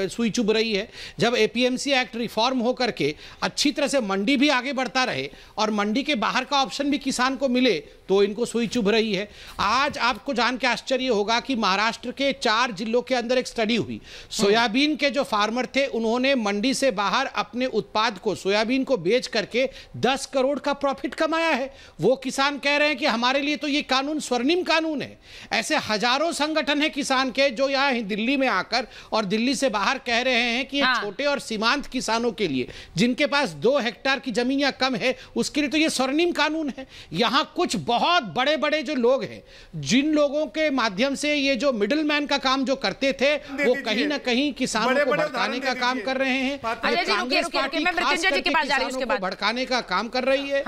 सुई चुभ रही है। जब एपीएमसी एक्ट रिफॉर्म हो करके अच्छी तरह से मंडी भी आगे बढ़ता रहे और मंडी के बाहर का ऑप्शन भी किसान को मिले तो इनको सुई चुभ रही है। आज आपको जान के आश्चर्य होगा कि महाराष्ट्र के 4 जिलों के अंदर एक स्टडी हुई। सोयाबीन के जो फार्मर थे उन्होंने मंडी से बाहर अपने उत्पाद को, सोयाबीन को बेच करके 10 करोड़ का प्रॉफिट कमाया है। वो किसान कह रहे हैं कि हमारे लिए तो ये कानून स्वर्णिम कानून है। ऐसे हजारों संगठन है किसान के जो यहाँ दिल्ली में आकर और दिल्ली से बाहर कह रहे हैं कि ये छोटे और सीमांत किसानों के लिए, जिनके पास 2 हेक्टेयर की जमीन या कम है, उसके लिए तो ये स्वर्णिम कानून है। यहाँ कुछ बहुत बड़े बड़े जो लोग हैं, जिन लोगों के माध्यम से ये जो मिडिल मैन का काम जो करते थे, वो कहीं ना कहीं किसानों को भड़काने का काम कर रहे हैं। कांग्रेस पार्टी खास करके किसानों को भड़काने का काम कर रही है।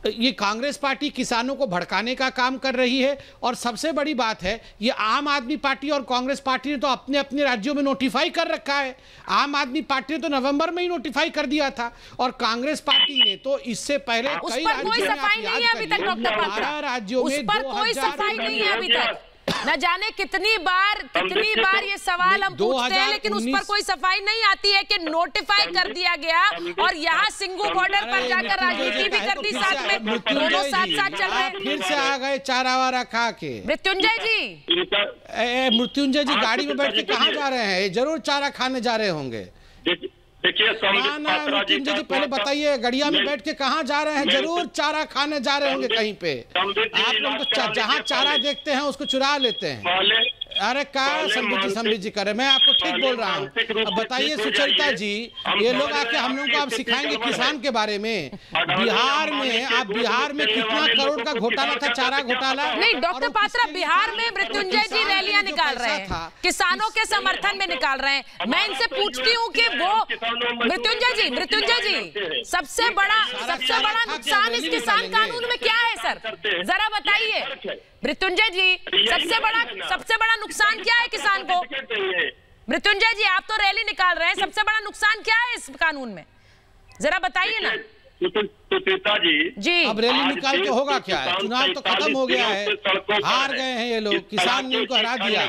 ये कांग्रेस पार्टी किसानों को भड़काने का काम कर रही है। और सबसे बड़ी बात है, ये आम आदमी पार्टी और कांग्रेस पार्टी ने तो अपने अपने राज्यों में नोटिफाई कर रखा है। आम आदमी पार्टी ने तो नवंबर में ही नोटिफाई कर दिया था और कांग्रेस पार्टी ने तो इससे पहले कई राज्यों में 2000 न जाने कितनी बार ये सवाल हम पूछते हैं, लेकिन उस पर कोई सफाई नहीं आती है कि नोटिफाई कर दिया गया और यहाँ सिंगू बॉर्डर पर जाकर राजनीति भी कर दी साथ में, दोनों साथ चल रहे हैं। फिर से आ गए चारा वारा खा के। मृत्युंजय जी गाड़ी में बैठ के कहाँ जा रहे हैं? जरूर चारा खाने जा रहे होंगे। मृत्युंजय जी पहले बताइए, गड़िया में बैठ के कहाँ जा रहे हैं? जरूर चारा खाने जा रहे होंगे कहीं पे। आप लोग तो जहाँ चारा देखते हैं उसको चुरा लेते हैं। अरे क्या संबित जी करे, मैं आपको ठीक बोल रहा हूँ। अब बताइए सुचरिता जी, ये लोग आके हम लोग को आप सिखाएंगे किसान के बारे में। बिहार में कितना करोड़ का घोटाला था, चारा घोटाला? नहीं डॉक्टर पात्रा, बिहार में मृत्युंजय जी रैलियां निकाल रहे हैं, किसानों के समर्थन में निकाल रहे हैं। मैं इनसे पूछती हूँ कि वो मृत्युंजय जी सबसे बड़ा नुकसान इस किसान कानून में क्या है सर, जरा बताइए मृत्युंजय जी। सबसे बड़ा नुकसान क्या है किसान को? मृत्युंजय जी आप तो रैली निकाल रहे हैं, सबसे बड़ा नुकसान क्या है इस कानून में, जरा बताइए ना। सुचेता जी अब रैली निकाल के होगा क्या है? चुनाव तो खत्म हो गया है, हार गए हैं ये लोग, किसान ने उनको हरा दिया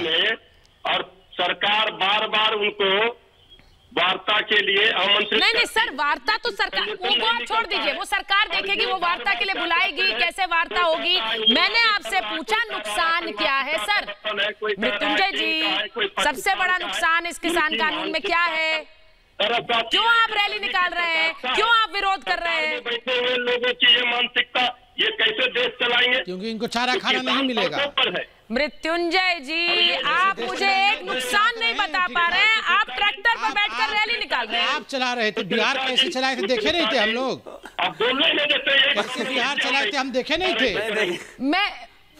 और सरकार बार उनको वार्ता के लिए आमंत्रित। नहीं सर, वार्ता तो सरकार वो आप छोड़ दीजिए, वो सरकार देखेगी, वो वार्ता के लिए बुलाएगी, कैसे वार्ता होगी। मैंने आपसे पूछा नुकसान क्या है सर। मृत्युंजय जी सबसे बड़ा नुकसान इस किसान कानून में क्या है? क्यों आप रैली निकाल रहे हैं, क्यों आप विरोध कर रहे हैं? बैठे हुए लोगों की ये मानसिकता, ये कैसे देश चलाएंगे? क्योंकि इनको चारा खाना नहीं मिलेगा। मृत्युंजय जी आप मुझे एक नुकसान नहीं बता पा रहे हैं, आप ट्रैक्टर पर बैठकर रैली निकाल रहे हैं। आप चला रहे थे, बिहार कैसे चलाए थे देखे नहीं थे हम लोग? कैसे बिहार चलाए थे हम देखे नहीं थे?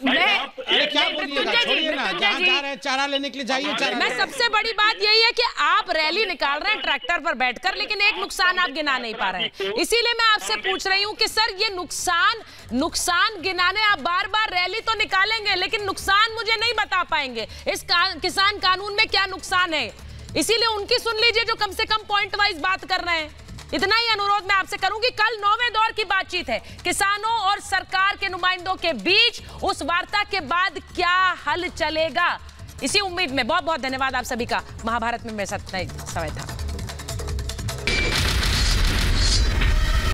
क्या बोलिए, छोड़िए ना, जहाँ जा रहे हैं चारा लेने के लिए जाइए चारा। मैं सबसे बड़ी बात यही है कि आप रैली निकाल रहे हैं ट्रैक्टर पर बैठकर, लेकिन एक नुकसान आप गिना नहीं पा रहे हैं। इसीलिए मैं आपसे पूछ रही हूँ कि सर ये नुकसान गिनाने आप बार रैली तो निकालेंगे, लेकिन नुकसान मुझे नहीं बता पाएंगे इस किसान कानून में क्या नुकसान है। इसीलिए उनकी सुन लीजिए जो कम से कम पॉइंट वाइज बात कर रहे हैं। इतना ही अनुरोध मैं आपसे करूंगी। कल 9वें दौर की बातचीत है किसानों और सरकार के नुमाइंदों के बीच। उस वार्ता के बाद क्या हल चलेगा, इसी उम्मीद में बहुत बहुत धन्यवाद आप सभी का। महाभारत में मेरे साथ समय था।